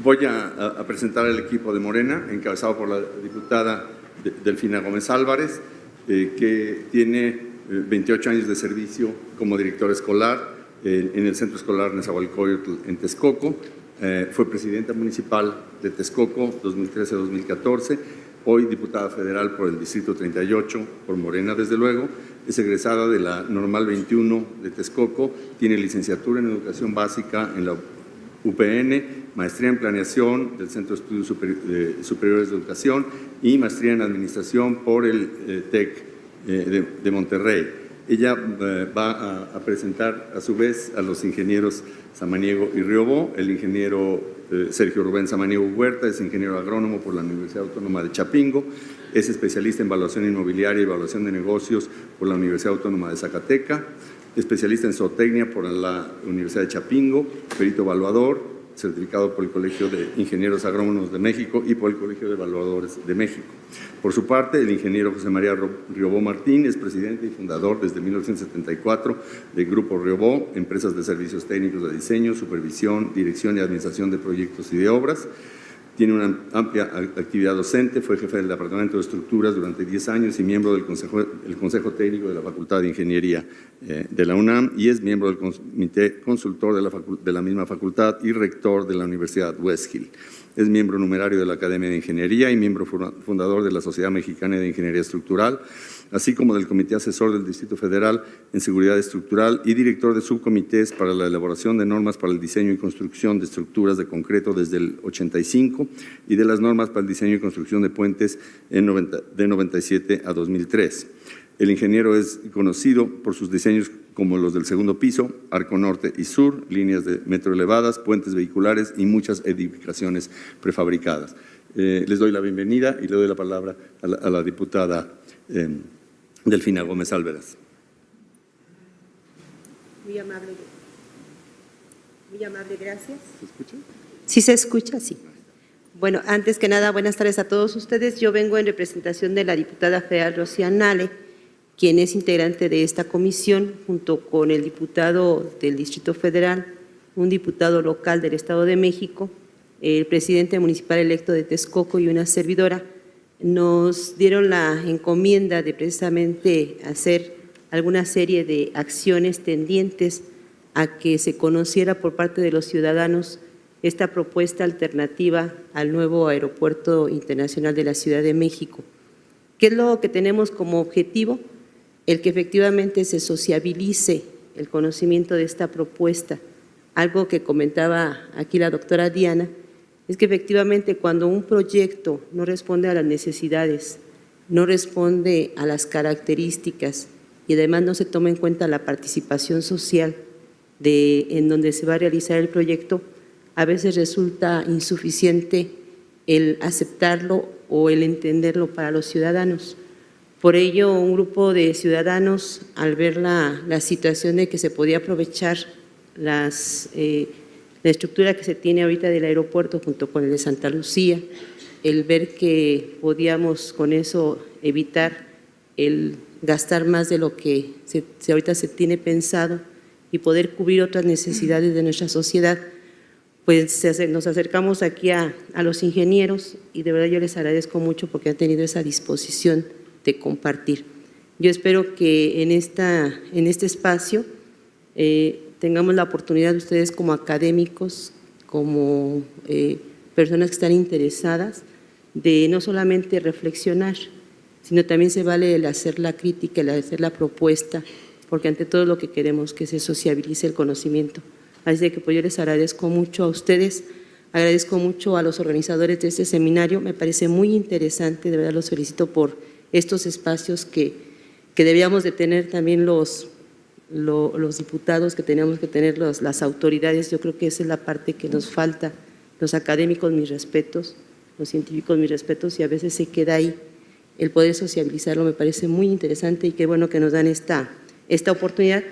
Voy a presentar al equipo de Morena, encabezado por la diputada Delfina Gómez Álvarez, que tiene 28 años de servicio como directora escolar en el Centro Escolar Nezahualcóyotl en Texcoco. Fue presidenta municipal de Texcoco 2013-2014, hoy diputada federal por el Distrito 38, por Morena desde luego. Es egresada de la Normal 21 de Texcoco, tiene licenciatura en Educación Básica en la UPN, maestría en Planeación del Centro de Estudios Superiores de Educación y maestría en Administración por el TEC de Monterrey. Ella va a presentar a su vez a los ingenieros Samaniego y Riobó. El ingeniero Sergio Rubén Samaniego Huerta es ingeniero agrónomo por la Universidad Autónoma de Chapingo, es especialista en evaluación inmobiliaria y evaluación de negocios por la Universidad Autónoma de Zacatecas, especialista en zootecnia por la Universidad de Chapingo, perito evaluador, certificado por el Colegio de Ingenieros Agrónomos de México y por el Colegio de Evaluadores de México. Por su parte, el ingeniero José María Riobó Martín es presidente y fundador desde 1974 del Grupo Riobó, empresas de servicios técnicos de diseño, supervisión, dirección y administración de proyectos y de obras. Tiene una amplia actividad docente, fue jefe del Departamento de Estructuras durante 10 años y miembro del Consejo Técnico de la Facultad de Ingeniería de la UNAM y es miembro del Comité Consultor de la misma facultad y rector de la Universidad West Hill. Es miembro numerario de la Academia de Ingeniería y miembro fundador de la Sociedad Mexicana de Ingeniería Estructural, así como del Comité Asesor del Distrito Federal en Seguridad Estructural y director de subcomités para la elaboración de normas para el diseño y construcción de estructuras de concreto desde el 85 y de las normas para el diseño y construcción de puentes de 97 a 2003. El ingeniero es conocido por sus diseños como los del segundo piso, arco norte y sur, líneas de metro elevadas, puentes vehiculares y muchas edificaciones prefabricadas. Les doy la bienvenida y le doy la palabra a la diputada Delfina Gómez Álvarez. Muy amable, gracias. ¿Se escucha? Sí, se escucha, sí. Bueno, antes que nada, buenas tardes a todos ustedes. Yo vengo en representación de la diputada federal Rocía Nale, quien es integrante de esta comisión, junto con el diputado del Distrito Federal, un diputado local del Estado de México, el presidente municipal electo de Texcoco y una servidora. Nos dieron la encomienda de precisamente hacer alguna serie de acciones tendientes a que se conociera por parte de los ciudadanos esta propuesta alternativa al nuevo Aeropuerto Internacional de la Ciudad de México. ¿Qué es lo que tenemos como objetivo? El que efectivamente se sociabilice el conocimiento de esta propuesta. Algo que comentaba aquí la doctora Diana, es que efectivamente cuando un proyecto no responde a las necesidades, no responde a las características y además no se toma en cuenta la participación social en donde se va a realizar el proyecto, a veces resulta insuficiente el aceptarlo o el entenderlo para los ciudadanos. Por ello, un grupo de ciudadanos, al ver la situación de que se podía aprovechar la estructura que se tiene ahorita del aeropuerto junto con el de Santa Lucía, el ver que podíamos con eso evitar el gastar más de lo que ahorita se tiene pensado y poder cubrir otras necesidades de nuestra sociedad, pues nos acercamos aquí a los ingenieros y de verdad yo les agradezco mucho porque han tenido esa disposición de compartir. Yo espero que en este espacio tengamos la oportunidad de ustedes como académicos, como personas que están interesadas, de no solamente reflexionar, sino también se vale el hacer la crítica, el hacer la propuesta, porque ante todo lo que queremos que se sociabilice el conocimiento. Así que pues yo les agradezco mucho a ustedes, agradezco mucho a los organizadores de este seminario, me parece muy interesante, de verdad los felicito por estos espacios que debíamos de tener también los diputados, que teníamos que tener las autoridades. Yo creo que esa es la parte que nos falta, los académicos mis respetos, los científicos mis respetos y a veces se queda ahí. El poder sociabilizarlo me parece muy interesante y qué bueno que nos dan esta oportunidad.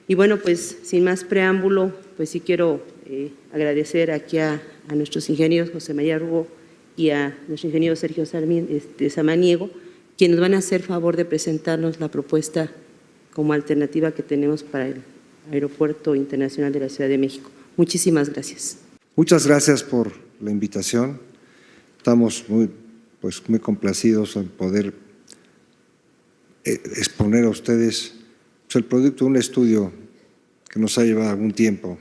Y bueno, pues sin más preámbulo, pues sí quiero agradecer aquí a nuestros ingenieros José María Riobó y a nuestro ingeniero Sergio Samaniego, quienes van a hacer favor de presentarnos la propuesta como alternativa que tenemos para el Aeropuerto Internacional de la Ciudad de México. Muchísimas gracias. Muchas gracias por la invitación. Estamos muy complacidos en poder exponer a ustedes el producto de un estudio que nos ha llevado algún tiempo,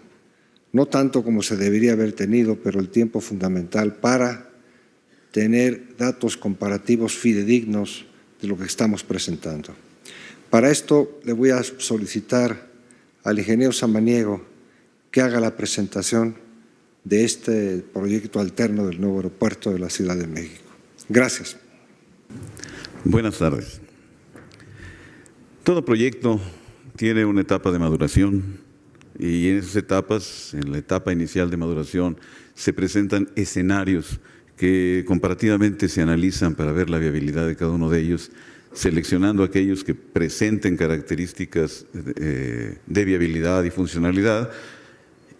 no tanto como se debería haber tenido, pero el tiempo fundamental para tener datos comparativos fidedignos de lo que estamos presentando. Para esto le voy a solicitar al ingeniero Samaniego que haga la presentación de este proyecto alterno del nuevo aeropuerto de la Ciudad de México. Gracias. Buenas tardes. Todo proyecto tiene una etapa de maduración y en esas etapas, en la etapa inicial de maduración, se presentan escenarios que comparativamente se analizan para ver la viabilidad de cada uno de ellos, seleccionando aquellos que presenten características de viabilidad y funcionalidad,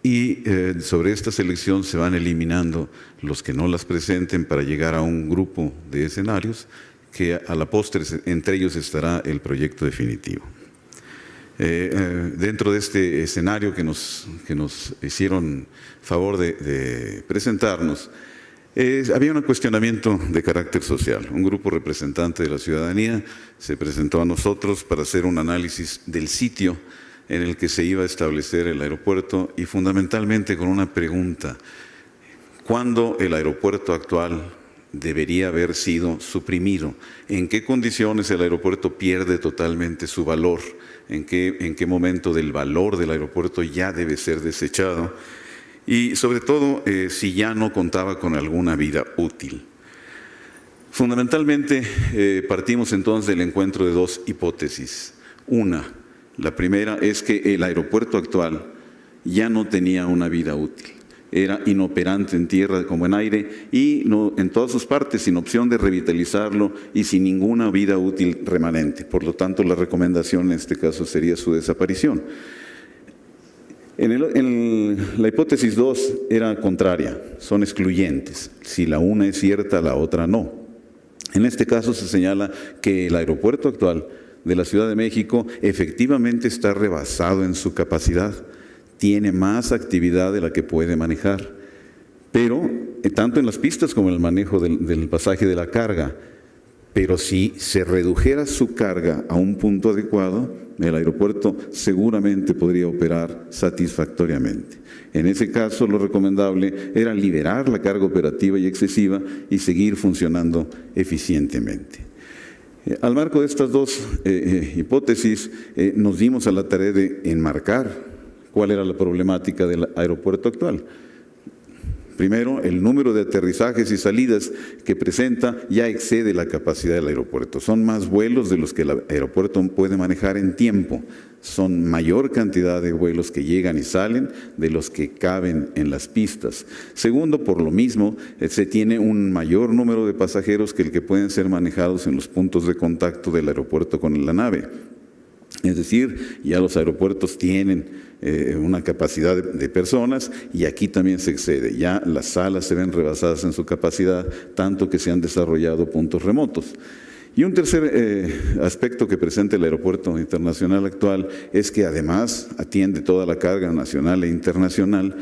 y sobre esta selección se van eliminando los que no las presenten para llegar a un grupo de escenarios que a la postre entre ellos estará el proyecto definitivo. Dentro de este escenario que nos hicieron favor de presentarnos, había un cuestionamiento de carácter social. Un grupo representante de la ciudadanía se presentó a nosotros para hacer un análisis del sitio en el que se iba a establecer el aeropuerto y fundamentalmente con una pregunta: ¿cuándo el aeropuerto actual debería haber sido suprimido? ¿En qué condiciones el aeropuerto pierde totalmente su valor? ¿En qué momento del valor del aeropuerto ya debe ser desechado? Y sobre todo, si ya no contaba con alguna vida útil. Fundamentalmente, partimos entonces del encuentro de dos hipótesis. La primera es que el aeropuerto actual ya no tenía una vida útil. Era inoperante en tierra como en aire y en todas sus partes, sin opción de revitalizarlo y sin ninguna vida útil remanente. Por lo tanto, la recomendación en este caso sería su desaparición. La hipótesis 2 era contraria, son excluyentes. Si la una es cierta, la otra no. En este caso se señala que el aeropuerto actual de la Ciudad de México efectivamente está rebasado en su capacidad. Tiene más actividad de la que puede manejar, pero tanto en las pistas como en el manejo del pasaje de la carga. Pero si se redujera su carga a un punto adecuado, el aeropuerto seguramente podría operar satisfactoriamente. En ese caso, lo recomendable era liberar la carga operativa y excesiva y seguir funcionando eficientemente. Al marco de estas dos hipótesis, nos dimos a la tarea de enmarcar cuál era la problemática del aeropuerto actual. Primero, el número de aterrizajes y salidas que presenta ya excede la capacidad del aeropuerto. Son más vuelos de los que el aeropuerto puede manejar en tiempo. Son mayor cantidad de vuelos que llegan y salen de los que caben en las pistas. Segundo, por lo mismo, se tiene un mayor número de pasajeros que el que pueden ser manejados en los puntos de contacto del aeropuerto con la nave. Es decir, ya los aeropuertos tienen una capacidad de personas y aquí también se excede. Ya las salas se ven rebasadas en su capacidad, tanto que se han desarrollado puntos remotos. Y un tercer aspecto que presenta el aeropuerto internacional actual es que además atiende toda la carga nacional e internacional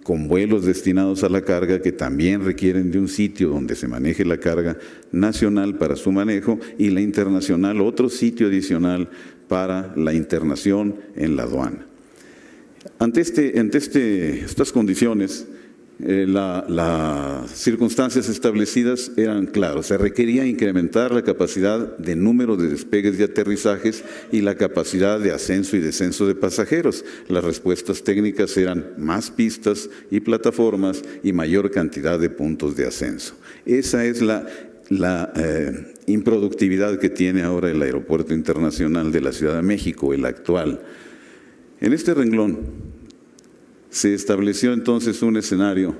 con vuelos destinados a la carga que también requieren de un sitio donde se maneje la carga nacional para su manejo y la internacional otro sitio adicional para la internación en la aduana. Ante estas condiciones, las circunstancias establecidas eran claras. Se requería incrementar la capacidad de número de despegues y aterrizajes y la capacidad de ascenso y descenso de pasajeros. Las respuestas técnicas eran más pistas y plataformas y mayor cantidad de puntos de ascenso. Esa es la improductividad que tiene ahora el Aeropuerto Internacional de la Ciudad de México, el actual. En este renglón se estableció entonces un escenario,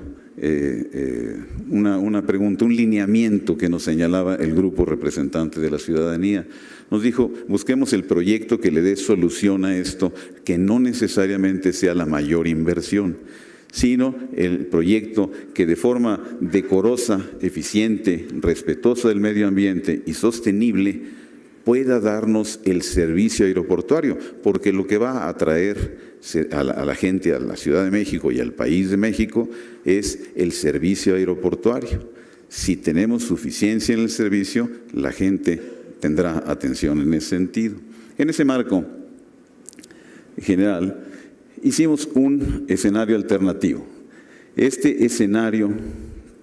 una pregunta, un lineamiento que nos señalaba el grupo representante de la ciudadanía. Nos dijo, busquemos el proyecto que le dé solución a esto, que no necesariamente sea la mayor inversión, sino el proyecto que de forma decorosa, eficiente, respetuosa del medio ambiente y sostenible pueda darnos el servicio aeroportuario, porque lo que va a traer a la gente, a la Ciudad de México y al país de México, es el servicio aeroportuario. Si tenemos suficiencia en el servicio, la gente tendrá atención en ese sentido. En ese marco general, hicimos un escenario alternativo. Este escenario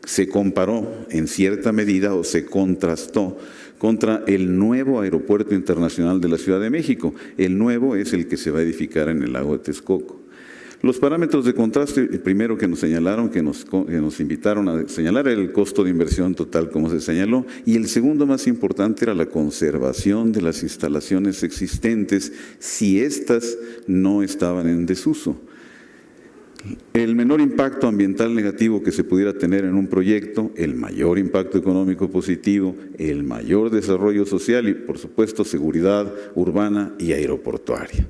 se comparó en cierta medida o se contrastó contra el nuevo Aeropuerto Internacional de la Ciudad de México. El nuevo es el que se va a edificar en el lago de Texcoco. Los parámetros de contraste, el primero que nos señalaron, que nos invitaron a señalar, era el costo de inversión total, como se señaló, y el segundo más importante era la conservación de las instalaciones existentes si éstas no estaban en desuso. El menor impacto ambiental negativo que se pudiera tener en un proyecto, el mayor impacto económico positivo, el mayor desarrollo social y, por supuesto, seguridad urbana y aeroportuaria.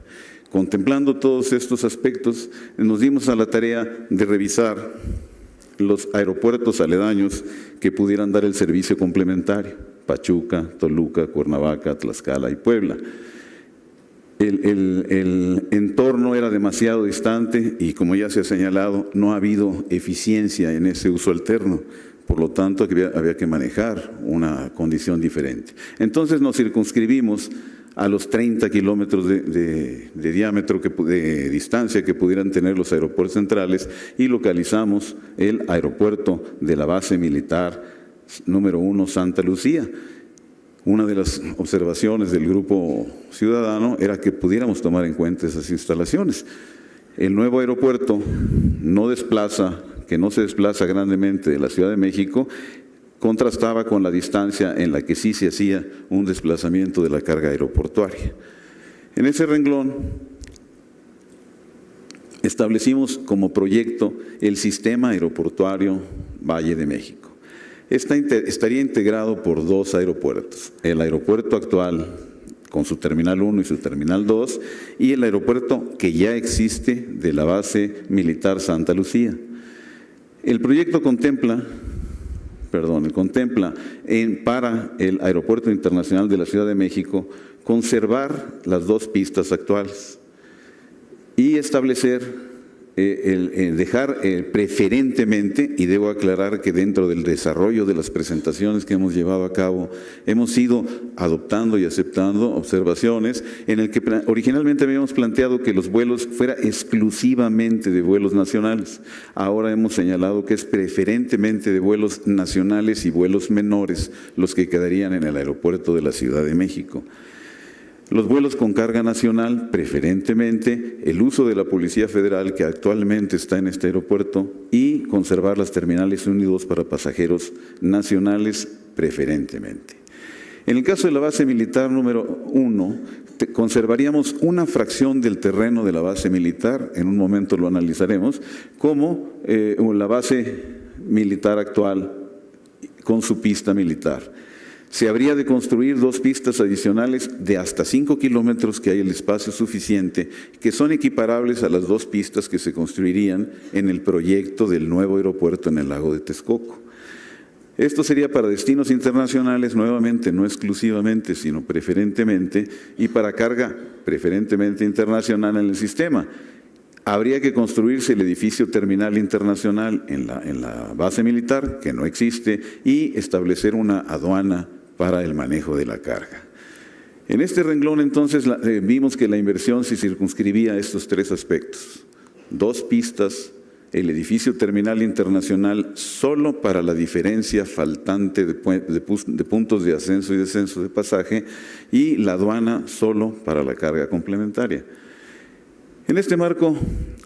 Contemplando todos estos aspectos, nos dimos a la tarea de revisar los aeropuertos aledaños que pudieran dar el servicio complementario: Pachuca, Toluca, Cuernavaca, Tlaxcala y Puebla. El entorno era demasiado distante y, como ya se ha señalado, no ha habido eficiencia en ese uso alterno. Por lo tanto, había que manejar una condición diferente. Entonces nos circunscribimos a los 30 kilómetros de diámetro, de distancia que pudieran tener los aeropuertos centrales, y localizamos el aeropuerto de la base militar número 1 Santa Lucía. Una de las observaciones del grupo ciudadano era que pudiéramos tomar en cuenta esas instalaciones. El nuevo aeropuerto no se desplaza grandemente de la Ciudad de México, contrastaba con la distancia en la que sí se hacía un desplazamiento de la carga aeroportuaria. En ese renglón establecimos como proyecto el sistema aeroportuario Valle de México. Estaría integrado por 2 aeropuertos: el aeropuerto actual con su terminal 1 y su terminal 2, y el aeropuerto que ya existe de la base militar Santa Lucía. El proyecto contempla para el Aeropuerto Internacional de la Ciudad de México conservar las 2 pistas actuales y establecer, dejar preferentemente, y debo aclarar que dentro del desarrollo de las presentaciones que hemos llevado a cabo, hemos ido adoptando y aceptando observaciones en el que originalmente habíamos planteado que los vuelos fuera exclusivamente de vuelos nacionales. Ahora hemos señalado que es preferentemente de vuelos nacionales y vuelos menores los que quedarían en el aeropuerto de la Ciudad de México. Los vuelos con carga nacional, preferentemente, el uso de la Policía Federal que actualmente está en este aeropuerto, y conservar las terminales 1 y 2 para pasajeros nacionales preferentemente. En el caso de la base militar número 1, conservaríamos una fracción del terreno de la base militar, en un momento lo analizaremos, como la base militar actual con su pista militar. Se habría de construir 2 pistas adicionales de hasta 5 kilómetros, que hay el espacio suficiente, que son equiparables a las 2 pistas que se construirían en el proyecto del nuevo aeropuerto en el lago de Texcoco. Esto sería para destinos internacionales, nuevamente, no exclusivamente, sino preferentemente, y para carga preferentemente internacional en el sistema. Habría que construirse el edificio terminal internacional en la base militar, que no existe, y establecer una aduana para el manejo de la carga. En este renglón, entonces, vimos que la inversión se circunscribía a estos 3 aspectos: 2 pistas, el edificio terminal internacional solo para la diferencia faltante de puntos de ascenso y descenso de pasaje, y la aduana solo para la carga complementaria. En este marco,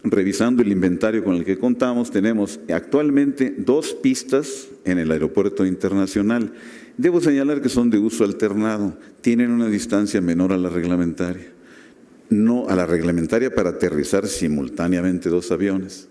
revisando el inventario con el que contamos, tenemos actualmente 2 pistas en el aeropuerto internacional. Debo señalar que son de uso alternado, tienen una distancia menor a la reglamentaria. No a la reglamentaria para aterrizar simultáneamente 2 aviones.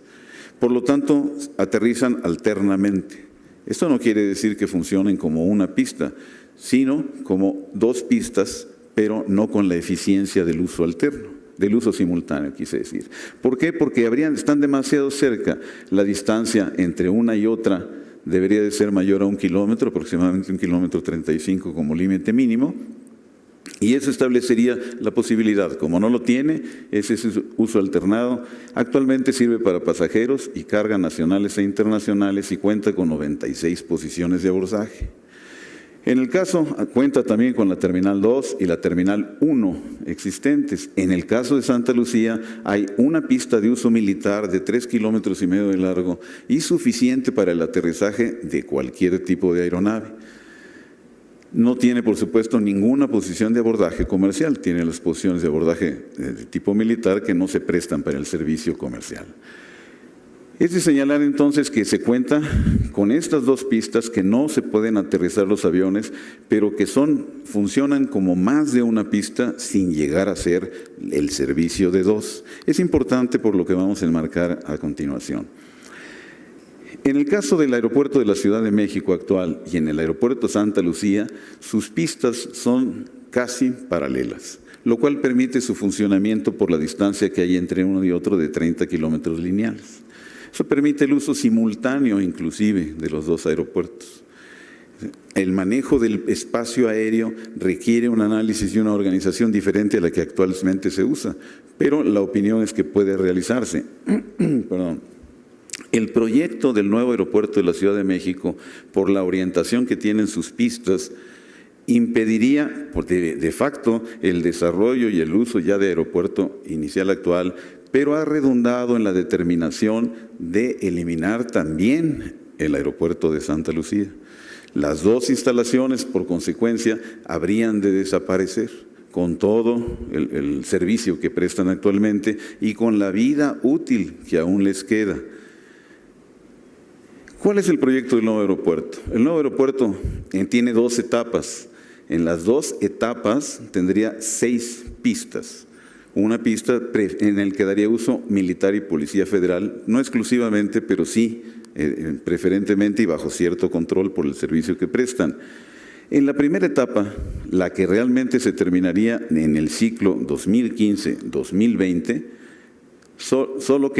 Por lo tanto, aterrizan alternamente. Esto no quiere decir que funcionen como una pista, sino como 2 pistas, pero no con la eficiencia del uso alterno, del uso simultáneo, quise decir. ¿Por qué? Porque están demasiado cerca. La distancia entre una y otra debería de ser mayor a 1 kilómetro, aproximadamente 1,35 kilómetros como límite mínimo, Y eso establecería la posibilidad. Como no lo tiene, ese es uso alternado. Actualmente sirve para pasajeros y carga nacionales e internacionales y cuenta con 96 posiciones de abordaje. En el caso, cuenta también con la Terminal 2 y la Terminal 1 existentes. En el caso de Santa Lucía hay una pista de uso militar de 3,5 kilómetros de largo y suficiente para el aterrizaje de cualquier tipo de aeronave. No tiene, por supuesto, ninguna posición de abordaje comercial. Tiene las posiciones de abordaje de tipo militar que no se prestan para el servicio comercial. Es de señalar entonces que se cuenta con estas dos pistas que no se pueden aterrizar los aviones, pero que funcionan como más de una pista sin llegar a ser el servicio de dos. Es importante por lo que vamos a enmarcar a continuación. En el caso del aeropuerto de la Ciudad de México actual y en el aeropuerto Santa Lucía, sus pistas son casi paralelas, lo cual permite su funcionamiento por la distancia que hay entre uno y otro de 30 kilómetros lineales. Eso permite el uso simultáneo, inclusive, de los dos aeropuertos. El manejo del espacio aéreo requiere un análisis y una organización diferente a la que actualmente se usa, pero la opinión es que puede realizarse. Perdón. El proyecto del nuevo aeropuerto de la Ciudad de México, por la orientación que tienen sus pistas, impediría de facto el desarrollo y el uso ya de aeropuerto inicial actual, pero ha redundado en la determinación de eliminar también el aeropuerto de Santa Lucía. Las dos instalaciones, por consecuencia, habrían de desaparecer con todo el servicio que prestan actualmente y con la vida útil que aún les queda. ¿Cuál es el proyecto del nuevo aeropuerto? El nuevo aeropuerto tiene 2 etapas. En las 2 etapas tendría 6 pistas. Una pista en la que daría uso militar y policía federal, no exclusivamente, pero sí preferentemente y bajo cierto control por el servicio que prestan. En la primera etapa, la que realmente se terminaría en el ciclo 2015-2020, solo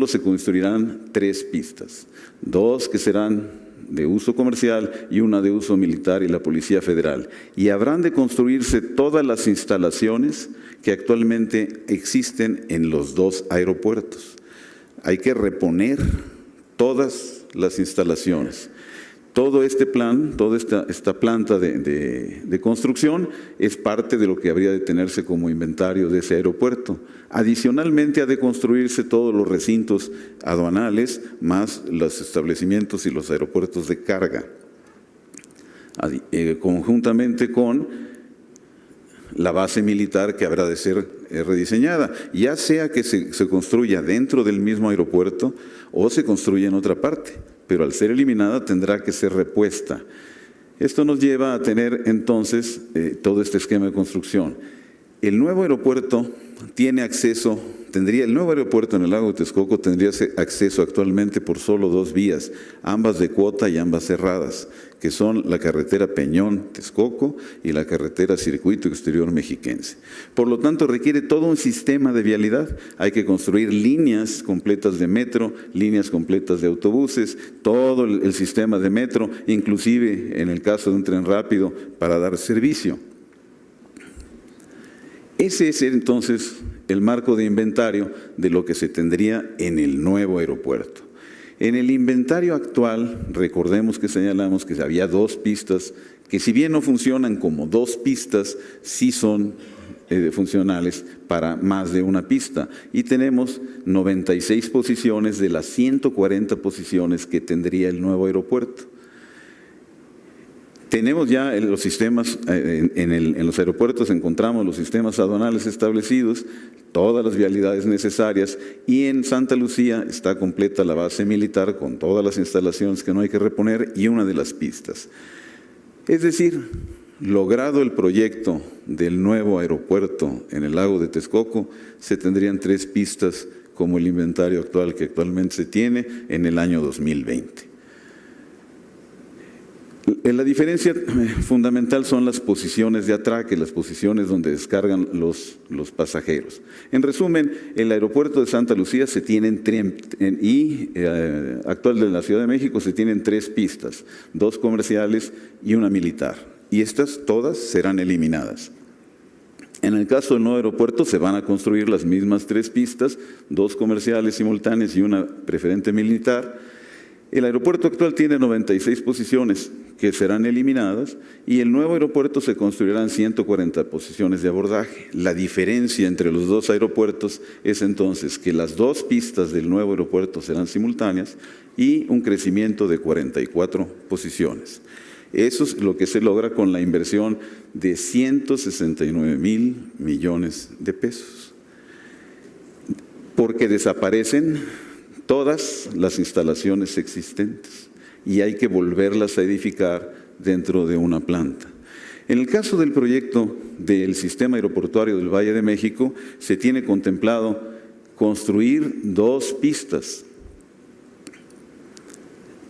se construirán 3 pistas, 2 que serán de uso comercial y una de uso militar y la Policía Federal. Y habrán de construirse todas las instalaciones que actualmente existen en los 2 aeropuertos. Hay que reponer todas las instalaciones. Todo este plan, toda esta planta de construcción es parte de lo que habría de tenerse como inventario de ese aeropuerto. Adicionalmente, ha de construirse todos los recintos aduanales, más los establecimientos y los aeropuertos de carga, conjuntamente con la base militar que habrá de ser rediseñada, ya sea que se construya dentro del mismo aeropuerto o se construya en otra parte, pero al ser eliminada tendrá que ser repuesta. Esto nos lleva a tener entonces todo este esquema de construcción. El nuevo aeropuerto el nuevo aeropuerto en el lago de Texcoco tendría acceso actualmente por solo 2 vías, ambas de cuota y ambas cerradas, que son la carretera Peñón-Texcoco y la carretera Circuito Exterior Mexiquense. Por lo tanto, requiere todo un sistema de vialidad. Hay que construir líneas completas de metro, líneas completas de autobuses, todo el sistema de metro, inclusive en el caso de un tren rápido, para dar servicio. Ese es entonces el marco de inventario de lo que se tendría en el nuevo aeropuerto. En el inventario actual, recordemos que señalamos que había 2 pistas, que si bien no funcionan como 2 pistas, sí son funcionales para más de una pista. Y tenemos 96 posiciones de las 140 posiciones que tendría el nuevo aeropuerto. Tenemos ya los sistemas, en los aeropuertos encontramos los sistemas aduanales establecidos, todas las vialidades necesarias, y en Santa Lucía está completa la base militar con todas las instalaciones que no hay que reponer y una de las pistas. Es decir, logrado el proyecto del nuevo aeropuerto en el lago de Texcoco, se tendrían 3 pistas como el inventario actual que actualmente se tiene en el año 2020. La diferencia fundamental son las posiciones de atraque, las posiciones donde descargan los pasajeros. En resumen, el aeropuerto de Santa Lucía se tiene actual de la Ciudad de México se tienen 3 pistas, 2 comerciales y una militar. y estas todas serán eliminadas. En el caso del nuevo aeropuerto se van a construir las mismas 3 pistas, 2 comerciales simultáneas y una preferente militar. El aeropuerto actual tiene 96 posiciones que serán eliminadas y el nuevo aeropuerto se construirán 140 posiciones de abordaje. La diferencia entre los 2 aeropuertos es entonces que las 2 pistas del nuevo aeropuerto serán simultáneas y un crecimiento de 44 posiciones. Eso es lo que se logra con la inversión de 169,000 millones de pesos. Porque desaparecen todas las instalaciones existentes y hay que volverlas a edificar dentro de una planta. En el caso del proyecto del sistema aeroportuario del Valle de México, se tiene contemplado construir 2 pistas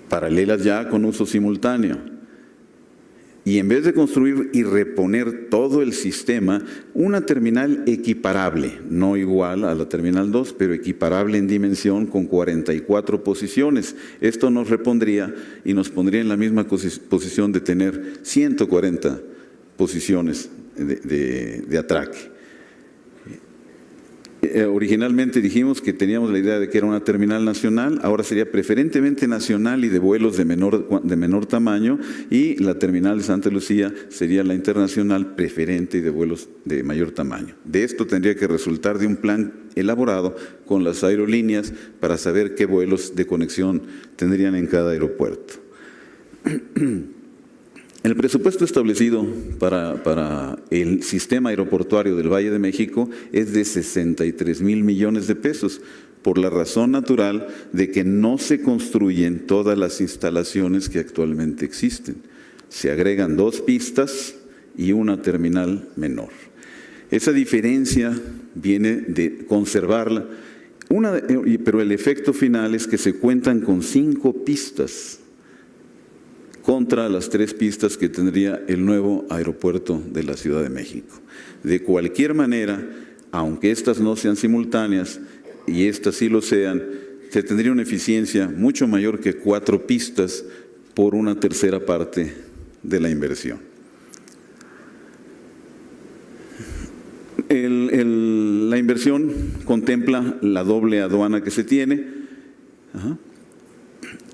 paralelas ya con uso simultáneo. Y en vez de construir y reponer todo el sistema, una terminal equiparable, no igual a la terminal 2, pero equiparable en dimensión con 44 posiciones. Esto nos repondría y nos pondría en la misma posición de tener 140 posiciones de atraque. Originalmente dijimos que teníamos la idea de que era una terminal nacional, ahora sería preferentemente nacional y de vuelos de menor tamaño, y la terminal de Santa Lucía sería la internacional preferente y de vuelos de mayor tamaño. De esto tendría que resultar de un plan elaborado con las aerolíneas para saber qué vuelos de conexión tendrían en cada aeropuerto. El presupuesto establecido para el sistema aeroportuario del Valle de México es de 63,000 millones de pesos, por la razón natural de que no se construyen todas las instalaciones que actualmente existen. Se agregan 2 pistas y una terminal menor. Esa diferencia viene de conservarla, pero el efecto final es que se cuentan con 5 pistas contra las 3 pistas que tendría el nuevo aeropuerto de la Ciudad de México. De cualquier manera, aunque estas no sean simultáneas y estas sí lo sean, se tendría una eficiencia mucho mayor que 4 pistas por una tercera parte de la inversión. La inversión contempla la doble aduana que se tiene,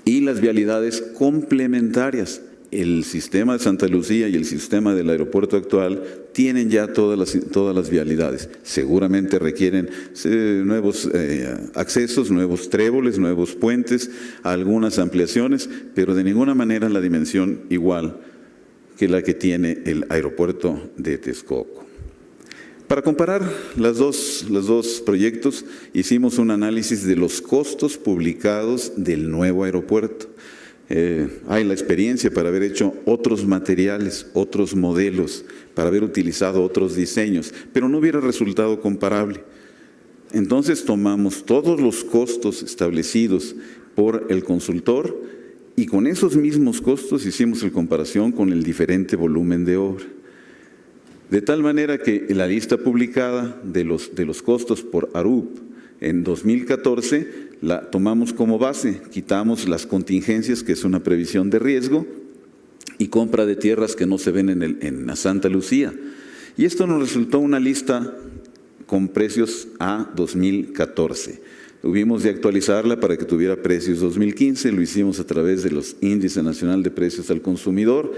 y las vialidades complementarias. El sistema de Santa Lucía y el sistema del aeropuerto actual tienen ya todas las vialidades. Seguramente requieren nuevos accesos, nuevos tréboles, nuevos puentes, algunas ampliaciones, pero de ninguna manera la dimensión igual que la que tiene el aeropuerto de Texcoco. Para comparar los dos proyectos, hicimos un análisis de los costos publicados del nuevo aeropuerto. Hay la experiencia para haber hecho otros materiales, otros modelos, para haber utilizado otros diseños, pero no hubiera resultado comparable. Entonces tomamos todos los costos establecidos por el consultor y con esos mismos costos hicimos la comparación con el diferente volumen de obra. De tal manera que la lista publicada de los costos por ARUP en 2014 la tomamos como base, quitamos las contingencias, que es una previsión de riesgo, y compra de tierras que no se ven en la Santa Lucía. Y esto nos resultó una lista con precios a 2014. Tuvimos de actualizarla para que tuviera precios 2015, lo hicimos a través de los índices nacional de precios al consumidor,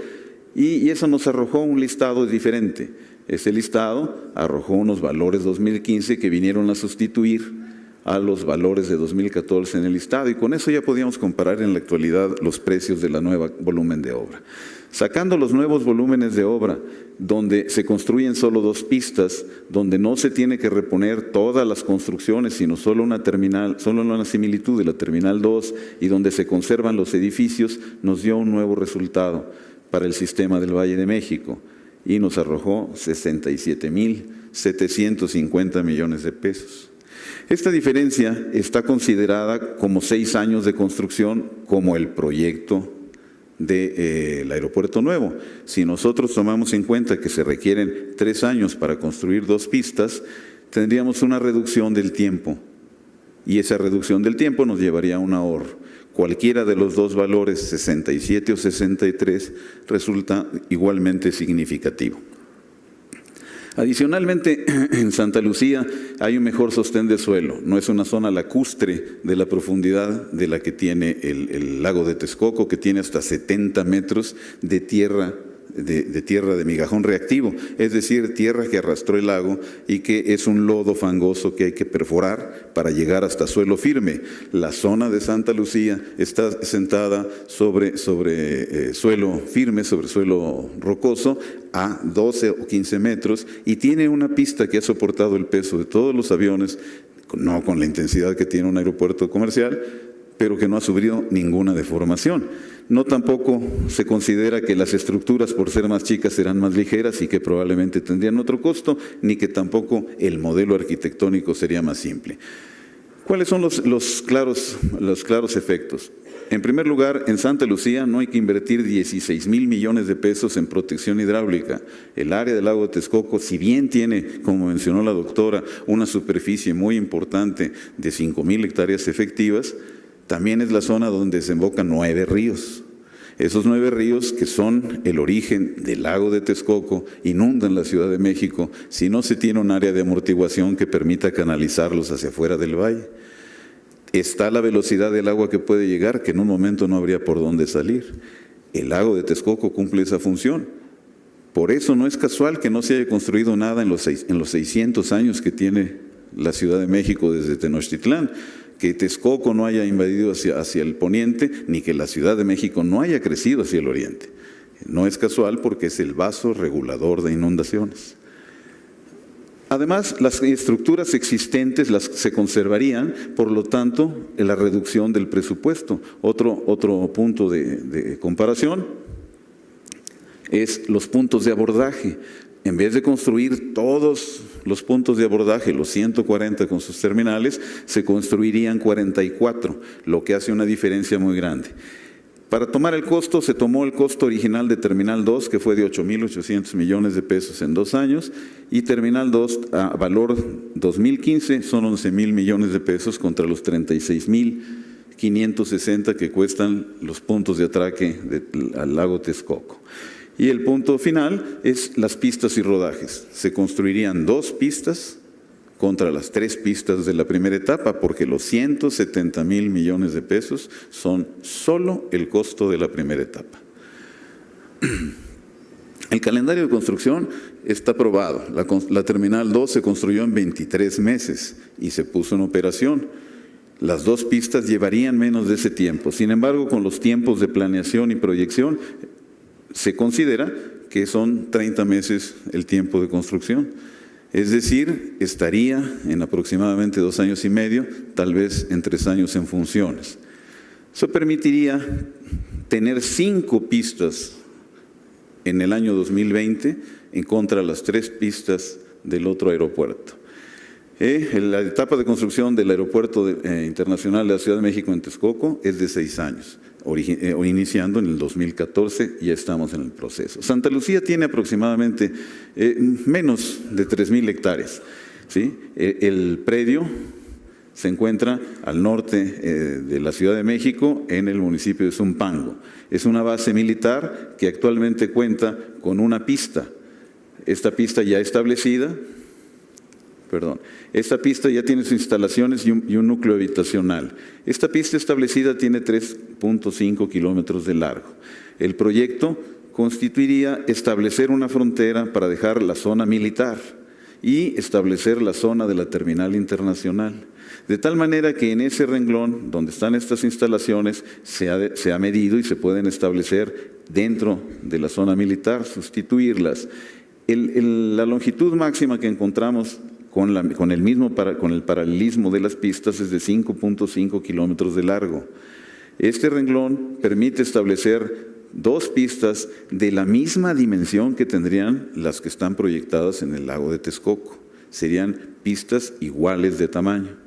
y eso nos arrojó un listado diferente. Ese listado arrojó unos valores 2015 que vinieron a sustituir a los valores de 2014 en el listado, y con eso ya podíamos comparar en la actualidad los precios de la nueva volumen de obra. Sacando los nuevos volúmenes de obra, donde se construyen solo 2 pistas, donde no se tiene que reponer todas las construcciones, sino solo una terminal, solo una similitud de la terminal 2, y donde se conservan los edificios, nos dio un nuevo resultado para el sistema del Valle de México, y nos arrojó 67,750 millones de pesos. Esta diferencia está considerada como 6 años de construcción como el proyecto del aeropuerto nuevo. Si nosotros tomamos en cuenta que se requieren 3 años para construir 2 pistas, tendríamos una reducción del tiempo, y esa reducción del tiempo nos llevaría a un ahorro. cualquiera de los dos valores, 67 o 63, resulta igualmente significativo. Adicionalmente, en Santa Lucía hay un mejor sostén de suelo, no es una zona lacustre de la profundidad de la que tiene el lago de Texcoco, que tiene hasta 70 metros de tierra de migajón reactivo, es decir, tierra que arrastró el lago y que es un lodo fangoso que hay que perforar para llegar hasta suelo firme. La zona de Santa Lucía está sentada sobre suelo firme, sobre suelo rocoso, a 12 o 15 metros, y tiene una pista que ha soportado el peso de todos los aviones, no con la intensidad que tiene un aeropuerto comercial, pero que no ha sufrido ninguna deformación. No tampoco se considera que las estructuras, por ser más chicas, serán más ligeras y que probablemente tendrían otro costo, ni que tampoco el modelo arquitectónico sería más simple. ¿Cuáles son los claros efectos? En primer lugar, en Santa Lucía no hay que invertir 16,000 millones de pesos en protección hidráulica. El área del lago de Texcoco, si bien tiene, como mencionó la doctora, una superficie muy importante de 5,000 hectáreas efectivas, también es la zona donde desembocan 9 ríos. Esos 9 ríos, que son el origen del lago de Texcoco, inundan la Ciudad de México si no se tiene un área de amortiguación que permita canalizarlos hacia afuera del valle. Está la velocidad del agua que puede llegar, que en un momento no habría por dónde salir. El lago de Texcoco cumple esa función. Por eso no es casual que no se haya construido nada en los 600 años que tiene la Ciudad de México desde Tenochtitlán, que Texcoco no haya invadido hacia el poniente, ni que la Ciudad de México no haya crecido hacia el oriente. No es casual porque es el vaso regulador de inundaciones. Además, las estructuras existentes se conservarían, por lo tanto, en la reducción del presupuesto. Otro punto de comparación es los puntos de abordaje. En vez de construir todos los puntos de abordaje, los 140 con sus terminales, se construirían 44, lo que hace una diferencia muy grande. Para tomar el costo, se tomó el costo original de Terminal 2, que fue de 8,800 millones de pesos en 2 años, y Terminal 2, a valor 2015, son 11,000 millones de pesos contra los 36,560 que cuestan los puntos de atraque al lago Texcoco. Y el punto final es las pistas y rodajes. Se construirían 2 pistas contra las 3 pistas de la primera etapa, porque los 170,000 millones de pesos son solo el costo de la primera etapa. El calendario de construcción está aprobado. La Terminal 2 se construyó en 23 meses y se puso en operación. Las 2 pistas llevarían menos de ese tiempo. Sin embargo, con los tiempos de planeación y proyección, se considera que son 30 meses el tiempo de construcción. Es decir, estaría en aproximadamente 2 años y medio, tal vez en 3 años en funciones. Eso permitiría tener 5 pistas en el año 2020 en contra de las 3 pistas del otro aeropuerto. La etapa de construcción del Aeropuerto Internacional de la Ciudad de México en Texcoco es de 6 años. Iniciando en el 2014, ya estamos en el proceso. Santa Lucía tiene aproximadamente menos de 3,000 hectáreas. ¿Sí? El predio se encuentra al norte de la Ciudad de México, en el municipio de Zumpango. Es una base militar que actualmente cuenta con una pista. Esta pista ya establecida, esta pista ya tiene sus instalaciones y un núcleo habitacional. Esta pista establecida tiene 3,5 kilómetros de largo. El proyecto constituiría establecer una frontera para dejar la zona militar y establecer la zona de la terminal internacional. De tal manera que en ese renglón donde están estas instalaciones se ha medido y se pueden establecer dentro de la zona militar, sustituirlas. La longitud máxima que encontramos con el paralelismo de las pistas es de 5,5 kilómetros de largo. Este renglón permite establecer 2 pistas de la misma dimensión que tendrían las que están proyectadas en el lago de Texcoco. Serían pistas iguales de tamaño.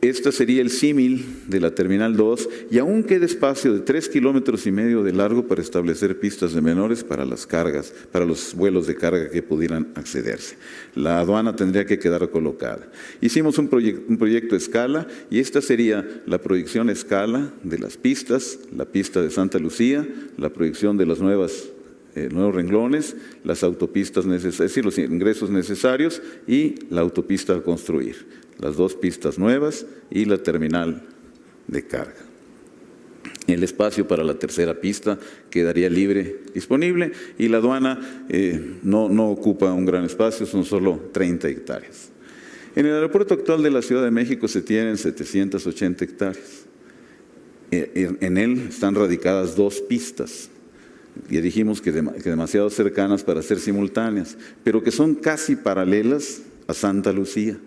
Esta sería el símil de la Terminal 2 y aún queda espacio de 3,5 kilómetros de largo para establecer pistas de menores para las cargas, para los vuelos de carga que pudieran accederse. La aduana tendría que quedar colocada. Hicimos un proyecto a escala y esta sería la proyección a escala de las pistas, la pista de Santa Lucía, la proyección de los nuevos renglones, las autopistas necesarias, es decir, los ingresos necesarios y la autopista a construir. Las 2 pistas nuevas y la terminal de carga. El espacio para la tercera pista quedaría libre, disponible, y la aduana no ocupa un gran espacio, son solo 30 hectáreas. En el aeropuerto actual de la Ciudad de México se tienen 780 hectáreas. En él están radicadas 2 pistas. Ya dijimos que demasiado cercanas para ser simultáneas, pero que son casi paralelas a Santa Lucía.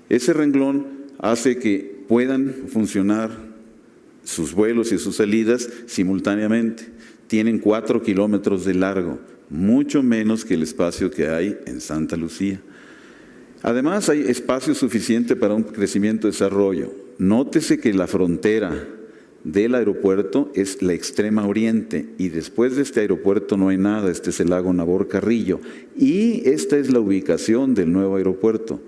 Ese renglón hace que puedan funcionar sus vuelos y sus salidas simultáneamente. Tienen 4 kilómetros de largo, mucho menos que el espacio que hay en Santa Lucía. Además, hay espacio suficiente para un crecimiento y desarrollo. Nótese que la frontera del aeropuerto es la extrema oriente y después de este aeropuerto no hay nada. Este es el lago Nabor Carrillo y esta es la ubicación del nuevo aeropuerto.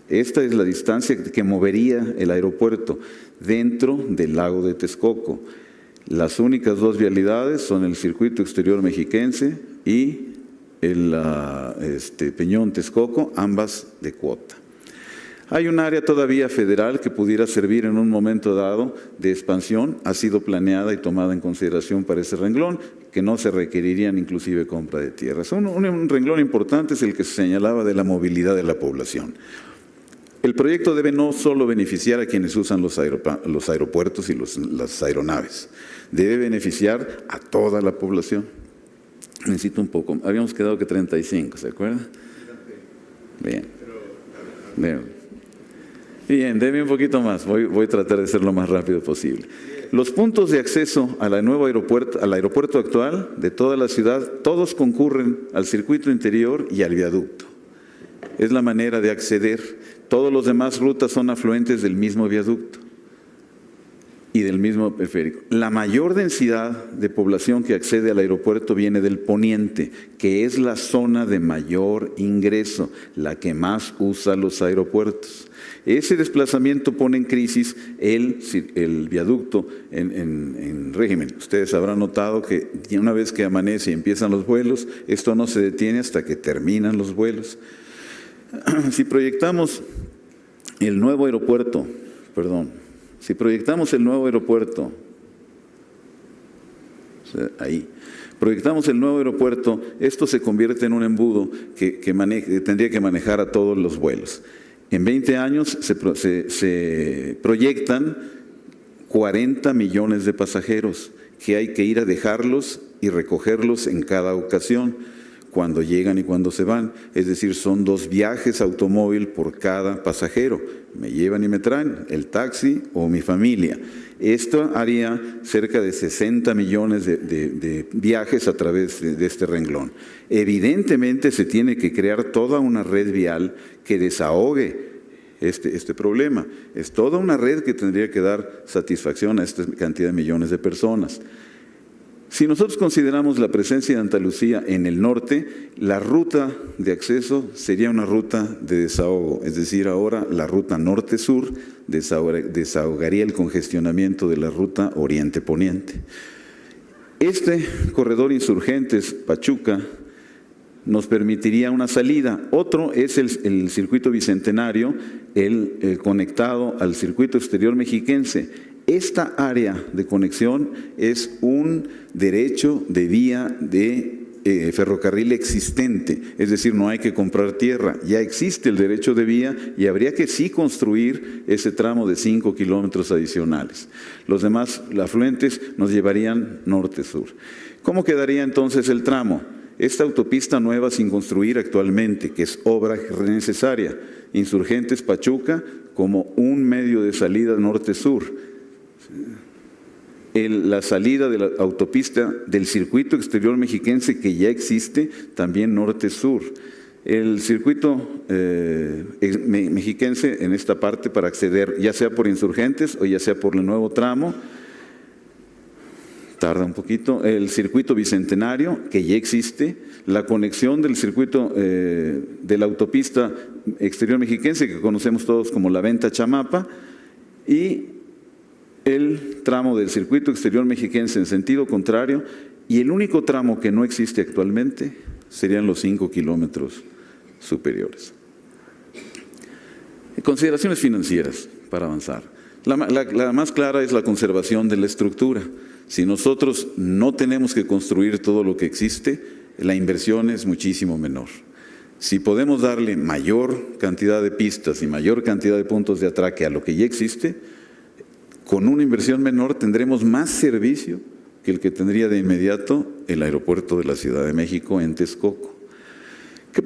Esta es la distancia que movería el aeropuerto dentro del lago de Texcoco. Las únicas 2 vialidades son el circuito exterior mexiquense y el Peñón Texcoco, ambas de cuota. Hay un área todavía federal que pudiera servir en un momento dado de expansión, ha sido planeada y tomada en consideración para ese renglón, que no se requerirían inclusive compra de tierras. Un renglón importante es el que se señalaba de la movilidad de la población. El proyecto debe no solo beneficiar a quienes usan los aeropuertos y las aeronaves, debe beneficiar a toda la población. Necesito un poco, habíamos quedado que 35, ¿se acuerdan? Bien. Bien, deme un poquito más, voy a tratar de ser lo más rápido posible. Los puntos de acceso al nuevo aeropuerto, al aeropuerto actual de toda la ciudad, todos concurren al circuito interior y al viaducto. Es la manera de acceder. Todas las demás rutas son afluentes del mismo viaducto y del mismo periférico. La mayor densidad de población que accede al aeropuerto viene del poniente, que es la zona de mayor ingreso, la que más usa los aeropuertos. Ese desplazamiento pone en crisis el viaducto en régimen. Ustedes habrán notado que una vez que amanece y empiezan los vuelos, esto no se detiene hasta que terminan los vuelos. Si proyectamos el nuevo aeropuerto, proyectamos el nuevo aeropuerto, esto se convierte en un embudo que tendría que manejar a todos los vuelos. En 20 años se proyectan 40 millones de pasajeros que hay que ir a dejarlos y recogerlos en cada ocasión, cuando llegan y cuando se van. Es decir, son 2 viajes automóvil por cada pasajero. Me llevan y me traen, el taxi o mi familia. Esto haría cerca de 60 millones de viajes a través de este renglón. Evidentemente se tiene que crear toda una red vial que desahogue este problema. Es toda una red que tendría que dar satisfacción a esta cantidad de millones de personas. Si nosotros consideramos la presencia de Andalucía en el norte, la ruta de acceso sería una ruta de desahogo, es decir, ahora la ruta norte-sur desahogaría el congestionamiento de la ruta oriente-poniente. Este corredor Insurgentes-Pachuca nos permitiría una salida. Otro es el circuito bicentenario, el conectado al circuito exterior mexiquense. Esta área de conexión es un derecho de vía de ferrocarril existente, es decir, no hay que comprar tierra, ya existe el derecho de vía y habría que sí construir ese tramo de 5 kilómetros adicionales. Los demás afluentes nos llevarían norte-sur. ¿Cómo quedaría entonces el tramo? Esta autopista nueva sin construir actualmente, que es obra necesaria, Insurgentes Pachuca como un medio de salida norte-sur. La salida de la autopista del circuito exterior mexiquense que ya existe, también norte-sur. El circuito mexiquense en esta parte para acceder, ya sea por Insurgentes o ya sea por el nuevo tramo, tarda un poquito. El circuito bicentenario, que ya existe, la conexión del circuito de la autopista exterior mexiquense, que conocemos todos como la Venta Chamapa, y el tramo del circuito exterior mexiquense en sentido contrario, y el único tramo que no existe actualmente serían los 5 kilómetros superiores. Consideraciones financieras para avanzar. La más clara es la conservación de la estructura. Si nosotros no tenemos que construir todo lo que existe, la inversión es muchísimo menor. Si podemos darle mayor cantidad de pistas y mayor cantidad de puntos de atraque a lo que ya existe, con una inversión menor tendremos más servicio que el que tendría de inmediato el aeropuerto de la Ciudad de México en Texcoco.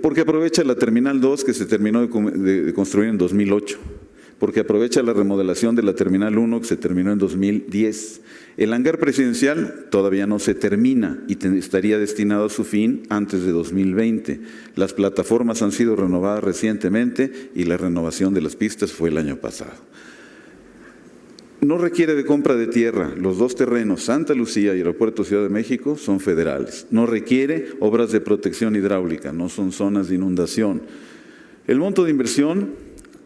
Porque aprovecha la Terminal 2 que se terminó de construir en 2008, porque aprovecha la remodelación de la Terminal 1 que se terminó en 2010. El hangar presidencial todavía no se termina y estaría destinado a su fin antes de 2020. Las plataformas han sido renovadas recientemente y la renovación de las pistas fue el año pasado. No requiere de compra de tierra. Los dos terrenos, Santa Lucía y Aeropuerto Ciudad de México, son federales. No requiere obras de protección hidráulica, no son zonas de inundación. El monto de inversión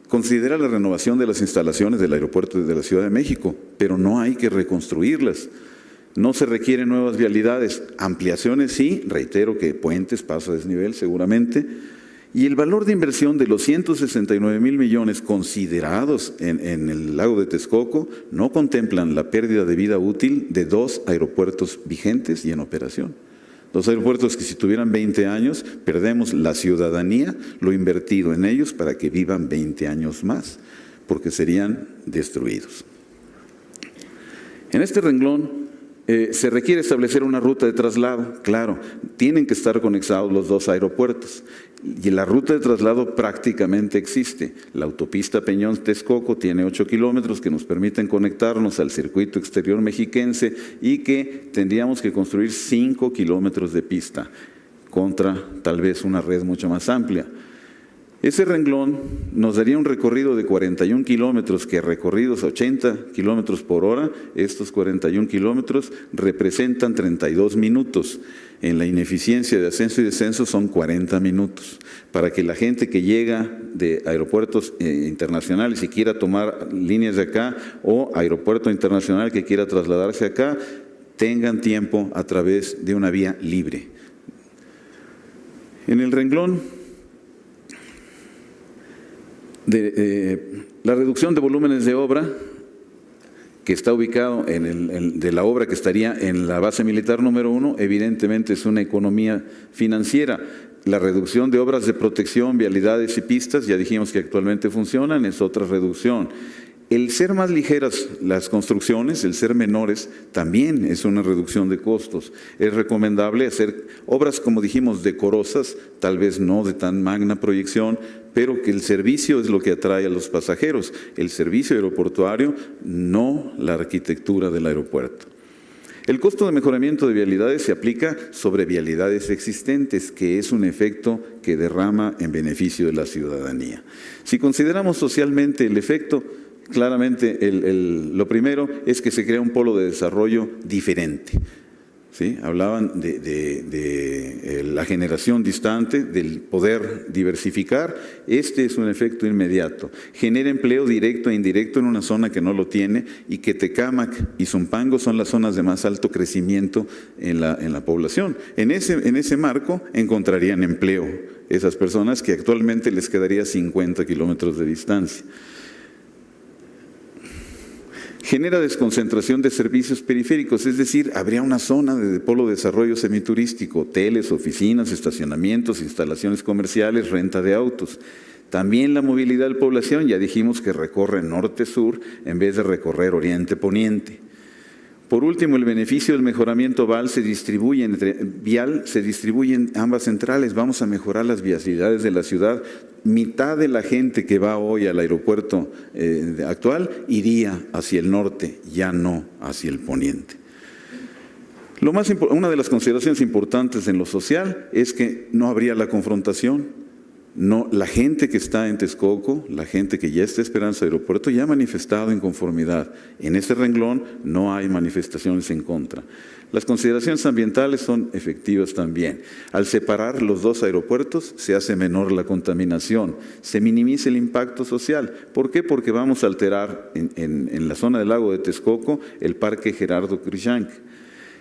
considera la renovación de las instalaciones del aeropuerto de la Ciudad de México, pero no hay que reconstruirlas. No se requieren nuevas vialidades. Ampliaciones sí, reitero que puentes, paso a desnivel seguramente. Y el valor de inversión de los 169,000 millones considerados en el lago de Texcoco no contemplan la pérdida de vida útil de 2 aeropuertos vigentes y en operación. 2 aeropuertos que si tuvieran 20 años, perdemos la ciudadanía, lo invertido en ellos para que vivan 20 años más, porque serían destruidos. En este renglón se requiere establecer una ruta de traslado, claro, tienen que estar conectados los 2 aeropuertos. Y la ruta de traslado prácticamente existe. La autopista Peñón-Texcoco tiene 8 kilómetros que nos permiten conectarnos al circuito exterior mexiquense y que tendríamos que construir 5 kilómetros de pista contra tal vez una red mucho más amplia. Ese renglón nos daría un recorrido de 41 kilómetros que recorridos a 80 kilómetros por hora, estos 41 kilómetros representan 32 minutos. En la ineficiencia de ascenso y descenso son 40 minutos. Para que la gente que llega de aeropuertos internacionales y quiera tomar líneas de acá o aeropuerto internacional que quiera trasladarse acá, tengan tiempo a través de una vía libre. En el renglón la reducción de volúmenes de obra que está ubicado de la obra que estaría en la base militar número 1, evidentemente es una economía financiera. La reducción de obras de protección, vialidades y pistas, ya dijimos que actualmente funcionan, es otra reducción. El ser más ligeras las construcciones, el ser menores, también es una reducción de costos. Es recomendable hacer obras, como dijimos, decorosas, tal vez no de tan magna proyección, pero que el servicio es lo que atrae a los pasajeros. El servicio aeroportuario, no la arquitectura del aeropuerto. El costo de mejoramiento de vialidades se aplica sobre vialidades existentes, que es un efecto que derrama en beneficio de la ciudadanía. Si consideramos socialmente el efecto, claramente lo primero es que se crea un polo de desarrollo diferente. ¿Sí? Hablaban de la generación distante, del poder diversificar. Este es un efecto inmediato. Genera empleo directo e indirecto en una zona que no lo tiene y que Tecámac y Zumpango son las zonas de más alto crecimiento en la población. En ese marco encontrarían empleo esas personas que actualmente les quedaría 50 kilómetros de distancia. Genera desconcentración de servicios periféricos, es decir, habría una zona de polo de desarrollo semiturístico, hoteles, oficinas, estacionamientos, instalaciones comerciales, renta de autos. También la movilidad de la población, ya dijimos que recorre norte-sur en vez de recorrer oriente-poniente. Por último, el beneficio del mejoramiento vial se distribuye en ambas centrales. Vamos a mejorar las vialidades de la ciudad. Mitad de la gente que va hoy al aeropuerto actual iría hacia el norte, ya no hacia el poniente. Una de las consideraciones importantes en lo social es que no habría la confrontación. No, la gente que está en Texcoco, la gente que ya está esperando ese aeropuerto, ya ha manifestado inconformidad. En ese renglón no hay manifestaciones en contra. Las consideraciones ambientales son efectivas también. Al separar los dos aeropuertos se hace menor la contaminación, se minimiza el impacto social. ¿Por qué? Porque vamos a alterar en la zona del lago de Texcoco el Parque Gerardo Cruikshank.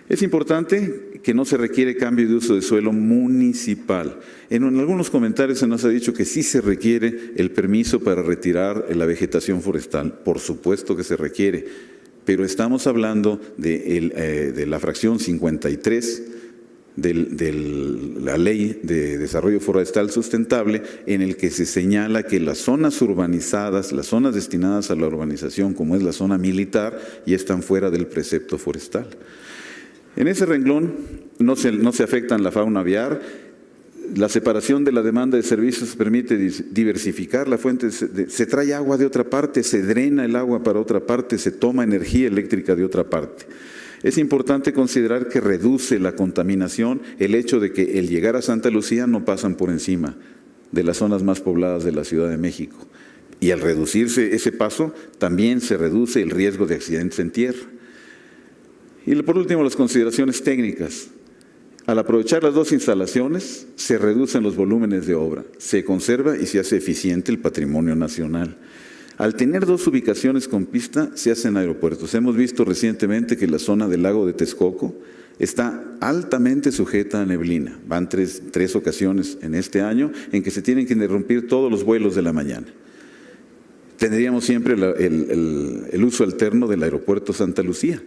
Es importante que no se requiere cambio de uso de suelo municipal. En algunos comentarios se nos ha dicho que sí se requiere el permiso para retirar la vegetación forestal. Por supuesto que se requiere, pero estamos hablando de la fracción 53 de la Ley de Desarrollo Forestal Sustentable, en el que se señala que las zonas urbanizadas, las zonas destinadas a la urbanización, como es la zona militar, ya están fuera del precepto forestal. En ese renglón no se afectan la fauna aviar. La separación de la demanda de servicios permite diversificar la fuente. Se trae agua de otra parte, se drena el agua para otra parte, se toma energía eléctrica de otra parte. Es importante considerar que reduce la contaminación el hecho de que el llegar a Santa Lucía no pasan por encima de las zonas más pobladas de la Ciudad de México. Y al reducirse ese paso, también se reduce el riesgo de accidentes en tierra. Y por último, las consideraciones técnicas. Al aprovechar las dos instalaciones, se reducen los volúmenes de obra, se conserva y se hace eficiente el patrimonio nacional. Al tener dos ubicaciones con pista, se hacen aeropuertos. Hemos visto recientemente que la zona del lago de Texcoco está altamente sujeta a neblina. Van tres ocasiones en este año en que se tienen que interrumpir todos los vuelos de la mañana. Tendríamos siempre el uso alterno del aeropuerto Santa Lucía.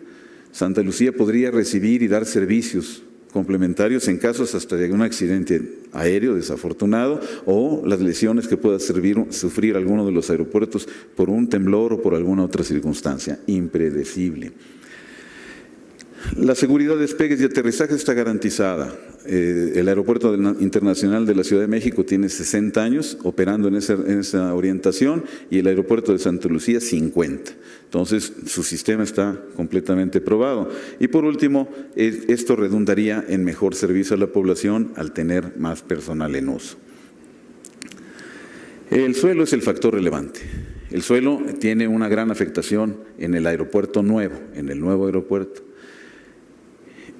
Santa Lucía podría recibir y dar servicios complementarios en casos hasta de un accidente aéreo desafortunado o las lesiones que pueda sufrir alguno de los aeropuertos por un temblor o por alguna otra circunstancia impredecible. La seguridad de despegues y aterrizaje está garantizada. El Aeropuerto Internacional de la Ciudad de México tiene 60 años operando en esa orientación y el Aeropuerto de Santa Lucía 50. Entonces, su sistema está completamente probado. Y por último, esto redundaría en mejor servicio a la población al tener más personal en uso. El suelo es el factor relevante. El suelo tiene una gran afectación en el aeropuerto nuevo, en el nuevo aeropuerto.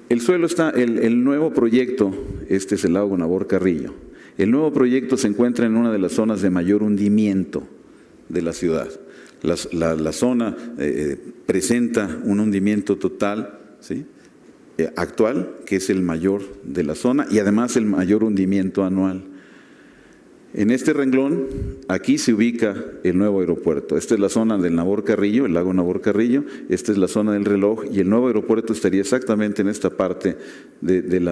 El suelo está, el nuevo proyecto, este es el lago Nabor Carrillo. El nuevo proyecto se encuentra en una de las zonas de mayor hundimiento de la ciudad. La zona presenta un hundimiento total, ¿sí?, actual, que es el mayor de la zona y además el mayor hundimiento anual. En este renglón, aquí se ubica el nuevo aeropuerto. Esta es la zona del Nabor Carrillo, el lago Nabor Carrillo. Esta es la zona del reloj y el nuevo aeropuerto estaría exactamente en esta parte del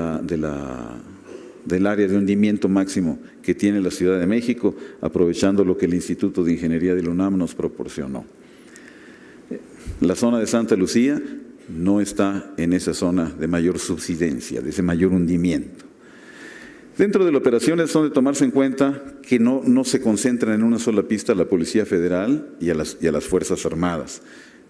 área de hundimiento máximo que tiene la Ciudad de México, aprovechando lo que el Instituto de Ingeniería de la UNAM nos proporcionó. La zona de Santa Lucía no está en esa zona de mayor subsidencia, de ese mayor hundimiento. Dentro de la operación son de tomarse en cuenta que no se concentran en una sola pista la Policía Federal y a las Fuerzas Armadas.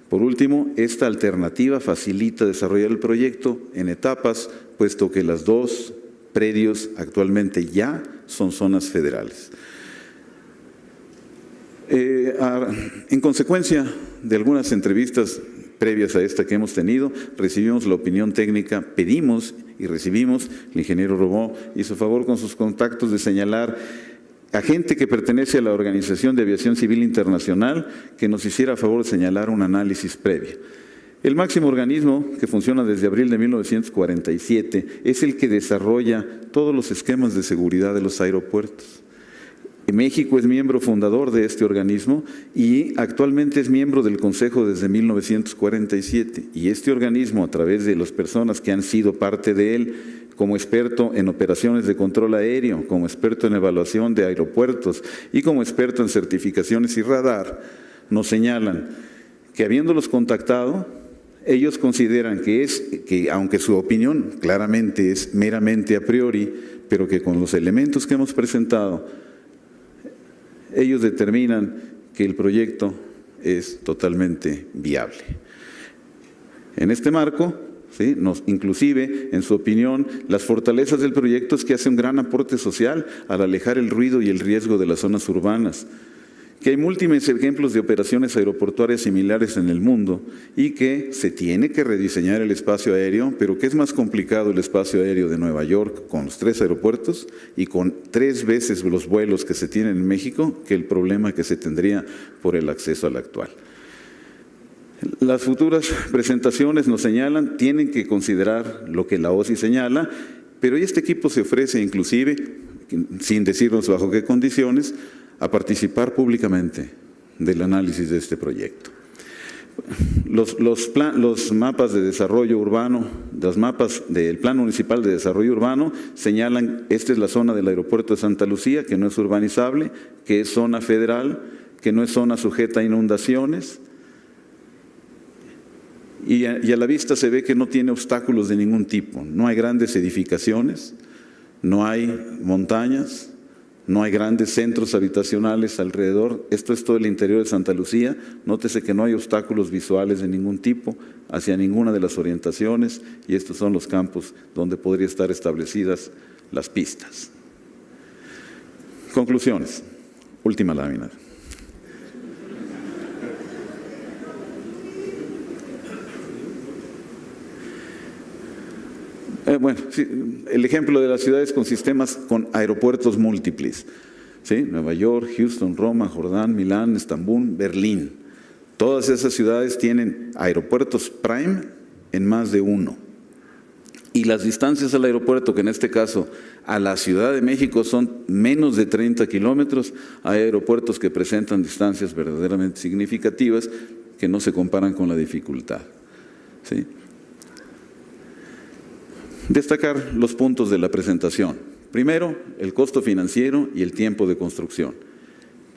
Por último, esta alternativa facilita desarrollar el proyecto en etapas, puesto que los dos predios actualmente ya son zonas federales. En consecuencia de algunas entrevistas previas a esta que hemos tenido, recibimos la opinión técnica, pedimos y recibimos, el ingeniero Robó hizo favor con sus contactos de señalar a gente que pertenece a la Organización de Aviación Civil Internacional que nos hiciera favor de señalar un análisis previo. El máximo organismo que funciona desde abril de 1947 es el que desarrolla todos los esquemas de seguridad de los aeropuertos. México es miembro fundador de este organismo y actualmente es miembro del Consejo desde 1947. Y este organismo, a través de las personas que han sido parte de él, como experto en operaciones de control aéreo, como experto en evaluación de aeropuertos y como experto en certificaciones y radar, nos señalan que habiéndolos contactado, ellos consideran que aunque su opinión claramente es meramente a priori, pero que con los elementos que hemos presentado, ellos determinan que el proyecto es totalmente viable. En este marco, ¿sí? Inclusive, en su opinión, las fortalezas del proyecto es que hace un gran aporte social al alejar el ruido y el riesgo de las zonas urbanas, que hay múltiples ejemplos de operaciones aeroportuarias similares en el mundo y que se tiene que rediseñar el espacio aéreo, pero que es más complicado el espacio aéreo de Nueva York con los 3 aeropuertos y con 3 veces los vuelos que se tienen en México que el problema que se tendría por el acceso al actual. Las futuras presentaciones nos señalan, tienen que considerar lo que la OSI señala, pero este equipo se ofrece inclusive, sin decirnos bajo qué condiciones, a participar públicamente del análisis de este proyecto. Los mapas de desarrollo urbano, los mapas del Plan Municipal de Desarrollo Urbano señalan, esta es la zona del aeropuerto de Santa Lucía, que no es urbanizable, que es zona federal, que no es zona sujeta a inundaciones, y a la vista se ve que no tiene obstáculos de ningún tipo, no hay grandes edificaciones, no hay montañas, no hay grandes centros habitacionales alrededor. Esto es todo el interior de Santa Lucía. Nótese que no hay obstáculos visuales de ningún tipo hacia ninguna de las orientaciones y estos son los campos donde podrían estar establecidas las pistas. Conclusiones. Última lámina. Bueno, sí, el ejemplo de las ciudades con sistemas con aeropuertos múltiples, ¿sí? Nueva York, Houston, Roma, Jordán, Milán, Estambul, Berlín. Todas esas ciudades tienen aeropuertos prime en más de uno. Y las distancias al aeropuerto, que en este caso a la Ciudad de México son menos de 30 kilómetros, hay aeropuertos que presentan distancias verdaderamente significativas que no se comparan con la dificultad, ¿sí? Destacar los puntos de la presentación. Primero, el costo financiero y el tiempo de construcción.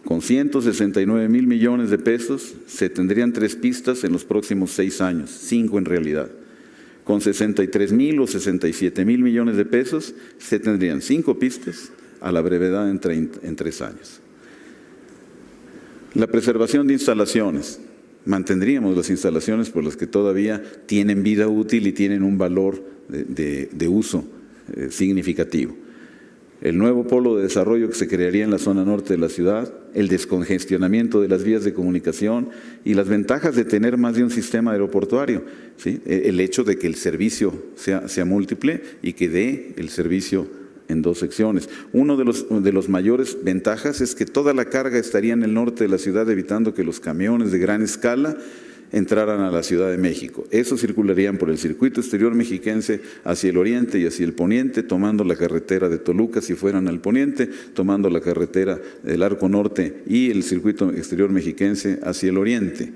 Con 169,000 millones de pesos se tendrían 3 pistas en los próximos 6 años, 5 en realidad. Con 63,000 o 67,000 millones de pesos se tendrían 5 pistas a la brevedad en 3 años. La preservación de instalaciones. Mantendríamos las instalaciones por las que todavía tienen vida útil y tienen un valor de uso significativo. El nuevo polo de desarrollo que se crearía en la zona norte de la ciudad, el descongestionamiento de las vías de comunicación y las ventajas de tener más de un sistema aeroportuario, ¿sí? El hecho de que el servicio sea múltiple y que dé el servicio en 2 secciones. Uno de los mayores ventajas es que toda la carga estaría en el norte de la ciudad, evitando que los camiones de gran escala entraran a la Ciudad de México. Esos circularían por el circuito exterior mexiquense hacia el oriente y hacia el poniente, tomando la carretera de Toluca si fueran al poniente, tomando la carretera del Arco Norte y el circuito exterior mexiquense hacia el oriente.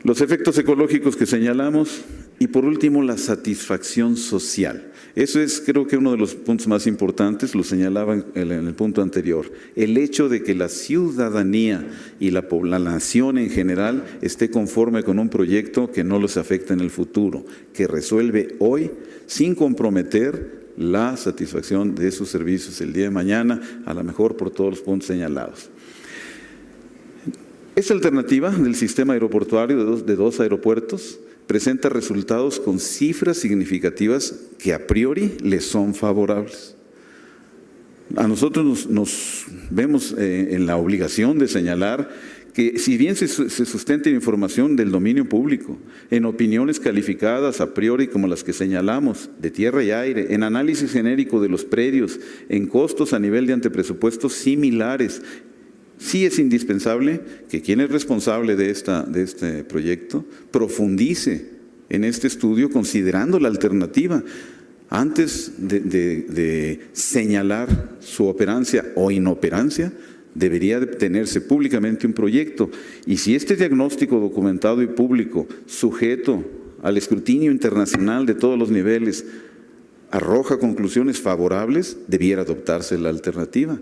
Los efectos ecológicos que señalamos y por último la satisfacción social. Eso es, creo que uno de los puntos más importantes, lo señalaba en el punto anterior. El hecho de que la ciudadanía y la nación en general esté conforme con un proyecto que no los afecta en el futuro, que resuelve hoy sin comprometer la satisfacción de sus servicios el día de mañana, a lo mejor por todos los puntos señalados. Esta alternativa del sistema aeroportuario de 2 aeropuertos presenta resultados con cifras significativas que a priori les son favorables. A nosotros nos vemos en la obligación de señalar que si bien se sustenta en información del dominio público, en opiniones calificadas a priori como las que señalamos, de tierra y aire, en análisis genérico de los predios, en costos a nivel de antepresupuestos similares, sí es indispensable que quien es responsable de este proyecto profundice en este estudio considerando la alternativa antes de señalar su operancia o inoperancia. Debería de tenerse públicamente un proyecto y si este diagnóstico documentado y público sujeto al escrutinio internacional de todos los niveles arroja conclusiones favorables, debiera adoptarse la alternativa.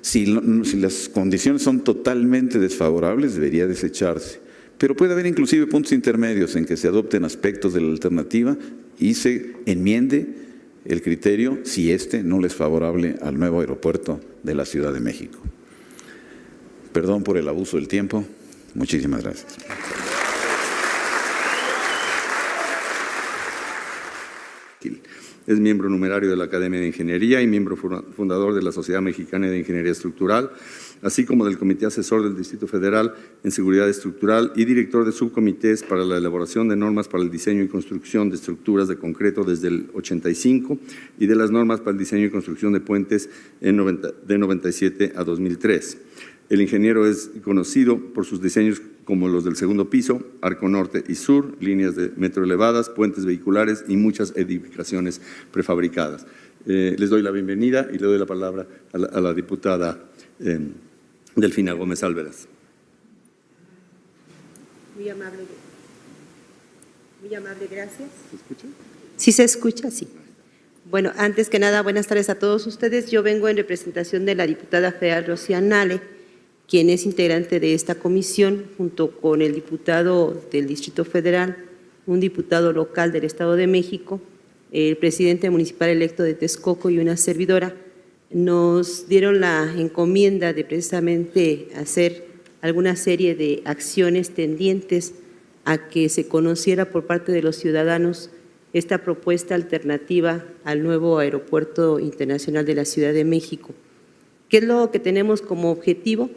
Si las condiciones son totalmente desfavorables, debería desecharse. Pero puede haber inclusive puntos intermedios en que se adopten aspectos de la alternativa y se enmiende el criterio si este no le es favorable al nuevo aeropuerto de la Ciudad de México. Perdón por el abuso del tiempo. Muchísimas gracias. es miembro numerario de la Academia de Ingeniería y miembro fundador de la Sociedad Mexicana de Ingeniería Estructural, así como del Comité Asesor del Distrito Federal en Seguridad Estructural y director de subcomités para la elaboración de normas para el diseño y construcción de estructuras de concreto desde el 85 y de las normas para el diseño y construcción de puentes de 97 a 2003. El ingeniero es conocido por sus diseños como los del segundo piso, arco norte y sur, líneas de metro elevadas, puentes vehiculares y muchas edificaciones prefabricadas. Les doy la bienvenida y le doy la palabra a la diputada Delfina Gómez Álvarez. Muy amable, gracias. ¿Se escucha? Sí se escucha, sí. Bueno, antes que nada, buenas tardes a todos ustedes. Yo vengo en representación de la diputada federal Rocía Nale, quien es integrante de esta comisión, junto con el diputado del Distrito Federal, un diputado local del Estado de México, el presidente municipal electo de Texcoco y una servidora. Nos dieron la encomienda de precisamente hacer alguna serie de acciones tendientes a que se conociera por parte de los ciudadanos esta propuesta alternativa al nuevo Aeropuerto Internacional de la Ciudad de México. ¿Qué es lo que tenemos como objetivo?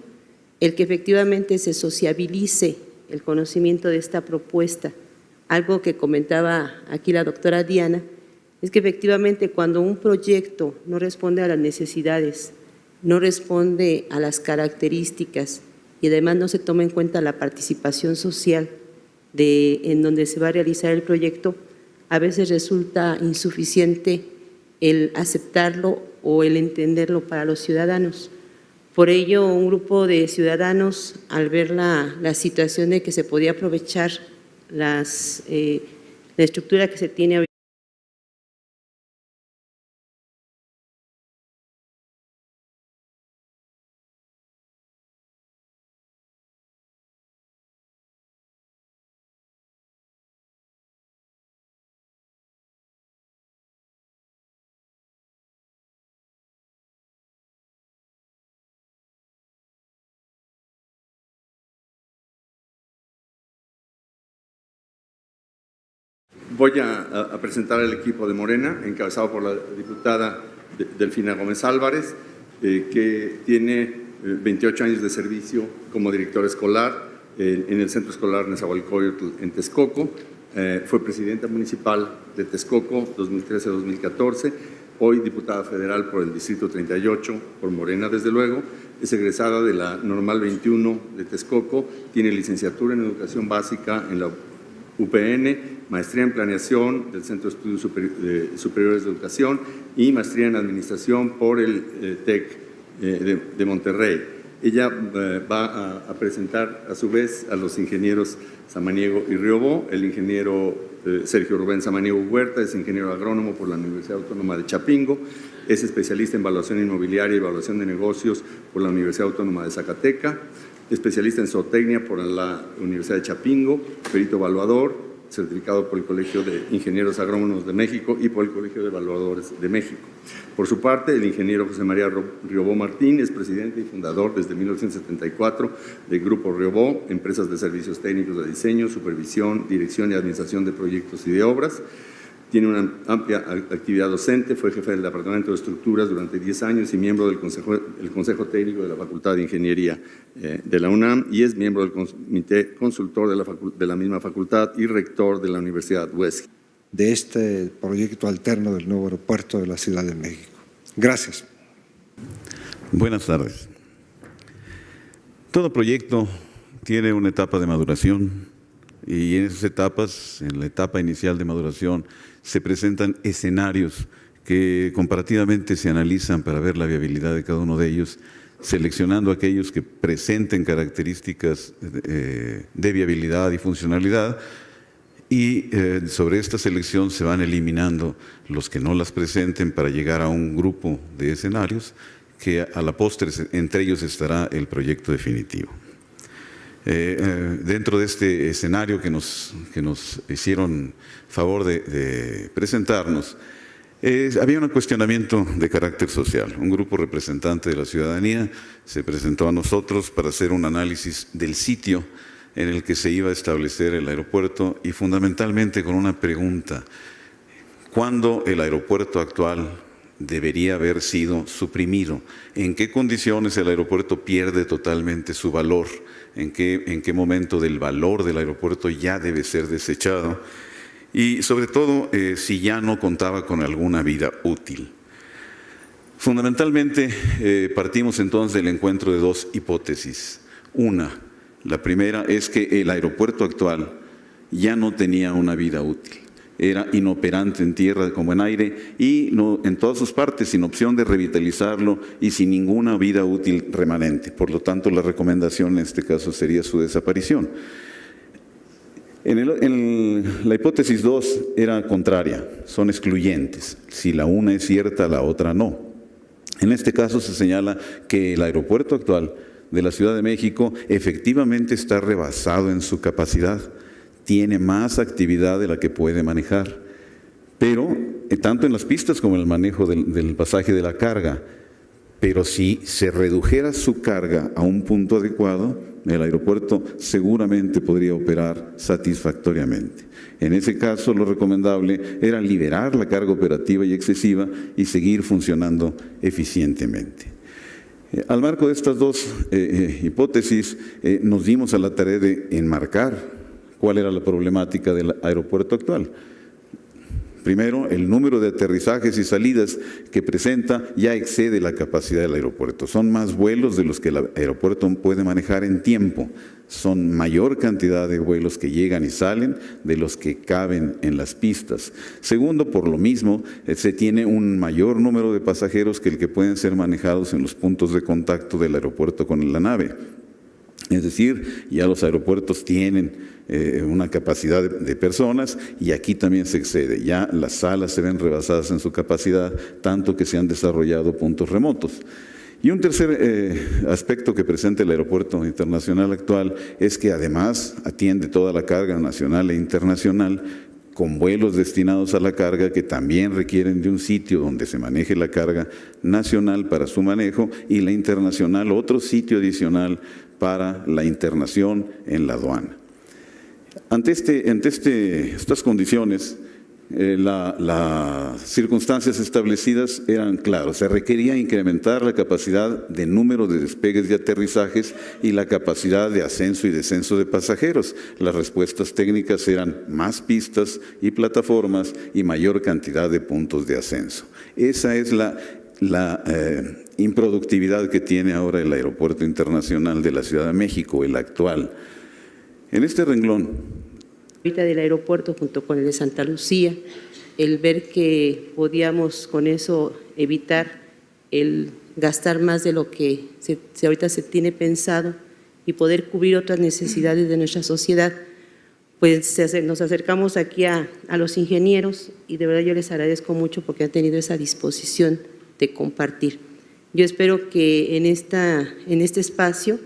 El que efectivamente se sociabilice el conocimiento de esta propuesta. Algo que comentaba aquí la doctora Diana, es que efectivamente cuando un proyecto no responde a las necesidades, no responde a las características y además no se toma en cuenta la participación social en donde se va a realizar el proyecto, a veces resulta insuficiente el aceptarlo o el entenderlo para los ciudadanos. Por ello, un grupo de ciudadanos, al ver la situación de que se podía aprovechar la estructura que se tiene ahorita, Voy a presentar al equipo de Morena, encabezado por la diputada Delfina Gómez Álvarez, que tiene 28 años de servicio como directora escolar en el Centro Escolar Nezahualcóyotl en Texcoco. Fue presidenta municipal de Texcoco 2013-2014, hoy diputada federal por el Distrito 38, por Morena desde luego. Es egresada de la Normal 21 de Texcoco, tiene licenciatura en Educación Básica en la UPN, maestría en Planeación del Centro de Estudios Superiores de Educación y maestría en Administración por el TEC de Monterrey. Ella va a presentar a su vez a los ingenieros Samaniego y Riobó. El ingeniero Sergio Rubén Samaniego Huerta es ingeniero agrónomo por la Universidad Autónoma de Chapingo, es especialista en evaluación inmobiliaria y evaluación de negocios por la Universidad Autónoma de Zacatecas, especialista en zootecnia por la Universidad de Chapingo, perito evaluador, certificado por el Colegio de Ingenieros Agrónomos de México y por el Colegio de Evaluadores de México. Por su parte, el ingeniero José María Riobó Martín es presidente y fundador desde 1974 del Grupo Riobó, empresas de servicios técnicos de diseño, supervisión, dirección y administración de proyectos y de obras. Tiene una amplia actividad docente, fue jefe del Departamento de Estructuras durante 10 años y miembro del Consejo Técnico de la Facultad de Ingeniería de la UNAM y es miembro del Comité Consultor de la misma facultad y rector de la Universidad West. De este proyecto alterno del nuevo aeropuerto de la Ciudad de México. Gracias. Buenas tardes. Todo proyecto tiene una etapa de maduración y en esas etapas, en la etapa inicial de maduración, se presentan escenarios que comparativamente se analizan para ver la viabilidad de cada uno de ellos, seleccionando aquellos que presenten características de viabilidad y funcionalidad, y sobre esta selección se van eliminando los que no las presenten para llegar a un grupo de escenarios que a la postre entre ellos estará el proyecto definitivo. Dentro de este escenario que nos hicieron favor de presentarnos, había un cuestionamiento de carácter social. Un grupo representante de la ciudadanía se presentó a nosotros para hacer un análisis del sitio en el que se iba a establecer el aeropuerto y fundamentalmente con una pregunta: ¿Cuándo el aeropuerto actual debería haber sido suprimido? ¿En qué condiciones el aeropuerto pierde totalmente su valor? ¿En qué momento del valor del aeropuerto ya debe ser desechado? Y sobre todo, si ya no contaba con alguna vida útil. Fundamentalmente, partimos entonces del encuentro de dos hipótesis. La primera es que el aeropuerto actual ya no tenía una vida útil. Era inoperante en tierra como en aire y no, en todas sus partes, sin opción de revitalizarlo y sin ninguna vida útil remanente. Por lo tanto, la recomendación en este caso sería su desaparición. La hipótesis 2 era contraria, son excluyentes. Si la una es cierta, la otra no. En este caso se señala que el aeropuerto actual de la Ciudad de México efectivamente está rebasado en su capacidad, tiene más actividad de la que puede manejar, pero tanto en las pistas como en el manejo del pasaje de la carga. Pero si se redujera su carga a un punto adecuado, el aeropuerto seguramente podría operar satisfactoriamente. En ese caso, lo recomendable era liberar la carga operativa y excesiva y seguir funcionando eficientemente. Al marco de estas dos hipótesis, nos dimos a la tarea de enmarcar cuál era la problemática del aeropuerto actual. Primero, el número de aterrizajes y salidas que presenta ya excede la capacidad del aeropuerto. Son más vuelos de los que el aeropuerto puede manejar en tiempo. Son mayor cantidad de vuelos que llegan y salen de los que caben en las pistas. Segundo, por lo mismo, se tiene un mayor número de pasajeros que el que pueden ser manejados en los puntos de contacto del aeropuerto con la nave. Es decir, ya los aeropuertos tienen una capacidad de personas y aquí también se excede. Ya las salas se ven rebasadas en su capacidad, tanto que se han desarrollado puntos remotos. Y un tercer aspecto que presenta el aeropuerto internacional actual es que además atiende toda la carga nacional e internacional con vuelos destinados a la carga que también requieren de un sitio donde se maneje la carga nacional para su manejo y la internacional otro sitio adicional para la internación en la aduana. Ante estas condiciones, las circunstancias establecidas eran claras. Se requería incrementar la capacidad de número de despegues y aterrizajes y la capacidad de ascenso y descenso de pasajeros. Las respuestas técnicas eran más pistas y plataformas y mayor cantidad de puntos de ascenso. Esa es la improductividad que tiene ahora el Aeropuerto Internacional de la Ciudad de México, el actual. En este renglón, ahorita del aeropuerto junto con el de Santa Lucía, el ver que podíamos con eso evitar el gastar más de lo que ahorita se tiene pensado y poder cubrir otras necesidades de nuestra sociedad, pues nos acercamos aquí a los ingenieros y de verdad yo les agradezco mucho porque han tenido esa disposición de compartir. Yo espero que en este espacio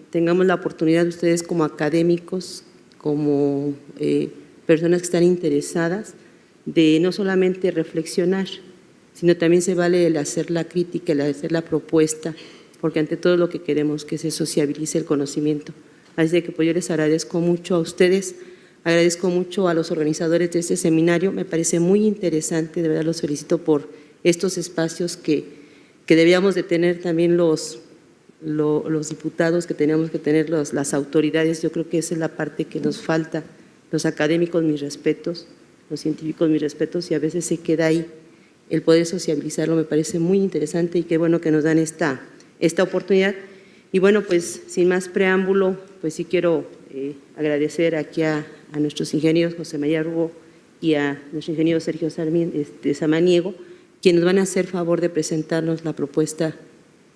tengamos la oportunidad de ustedes como académicos, como personas que están interesadas, de no solamente reflexionar, sino también se vale el hacer la crítica, el hacer la propuesta, porque ante todo lo que queremos que se sociabilice el conocimiento. Así de que pues yo les agradezco mucho a ustedes, agradezco mucho a los organizadores de este seminario, me parece muy interesante, de verdad los felicito por estos espacios que debíamos de tener también los diputados, que teníamos que tener las autoridades. Yo creo que esa es la parte que nos falta, los académicos mis respetos, los científicos mis respetos, y a veces se queda ahí. El poder sociabilizarlo me parece muy interesante y qué bueno que nos dan esta oportunidad. Y bueno, pues sin más preámbulo, pues sí quiero agradecer aquí a nuestros ingenieros José María Rugo y a nuestro ingeniero Sergio Samaniego, quienes van a hacer favor de presentarnos la propuesta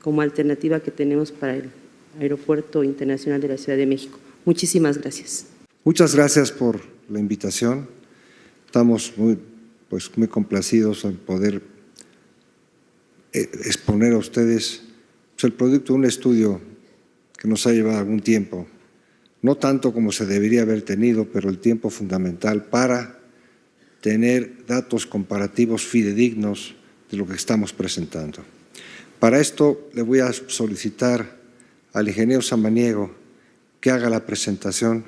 como alternativa que tenemos para el Aeropuerto Internacional de la Ciudad de México. Muchísimas gracias. Muchas gracias por la invitación. Estamos muy complacidos en poder exponer a ustedes el producto de un estudio que nos ha llevado algún tiempo, no tanto como se debería haber tenido, pero el tiempo fundamental para tener datos comparativos fidedignos de lo que estamos presentando. Para esto le voy a solicitar al ingeniero Samaniego que haga la presentación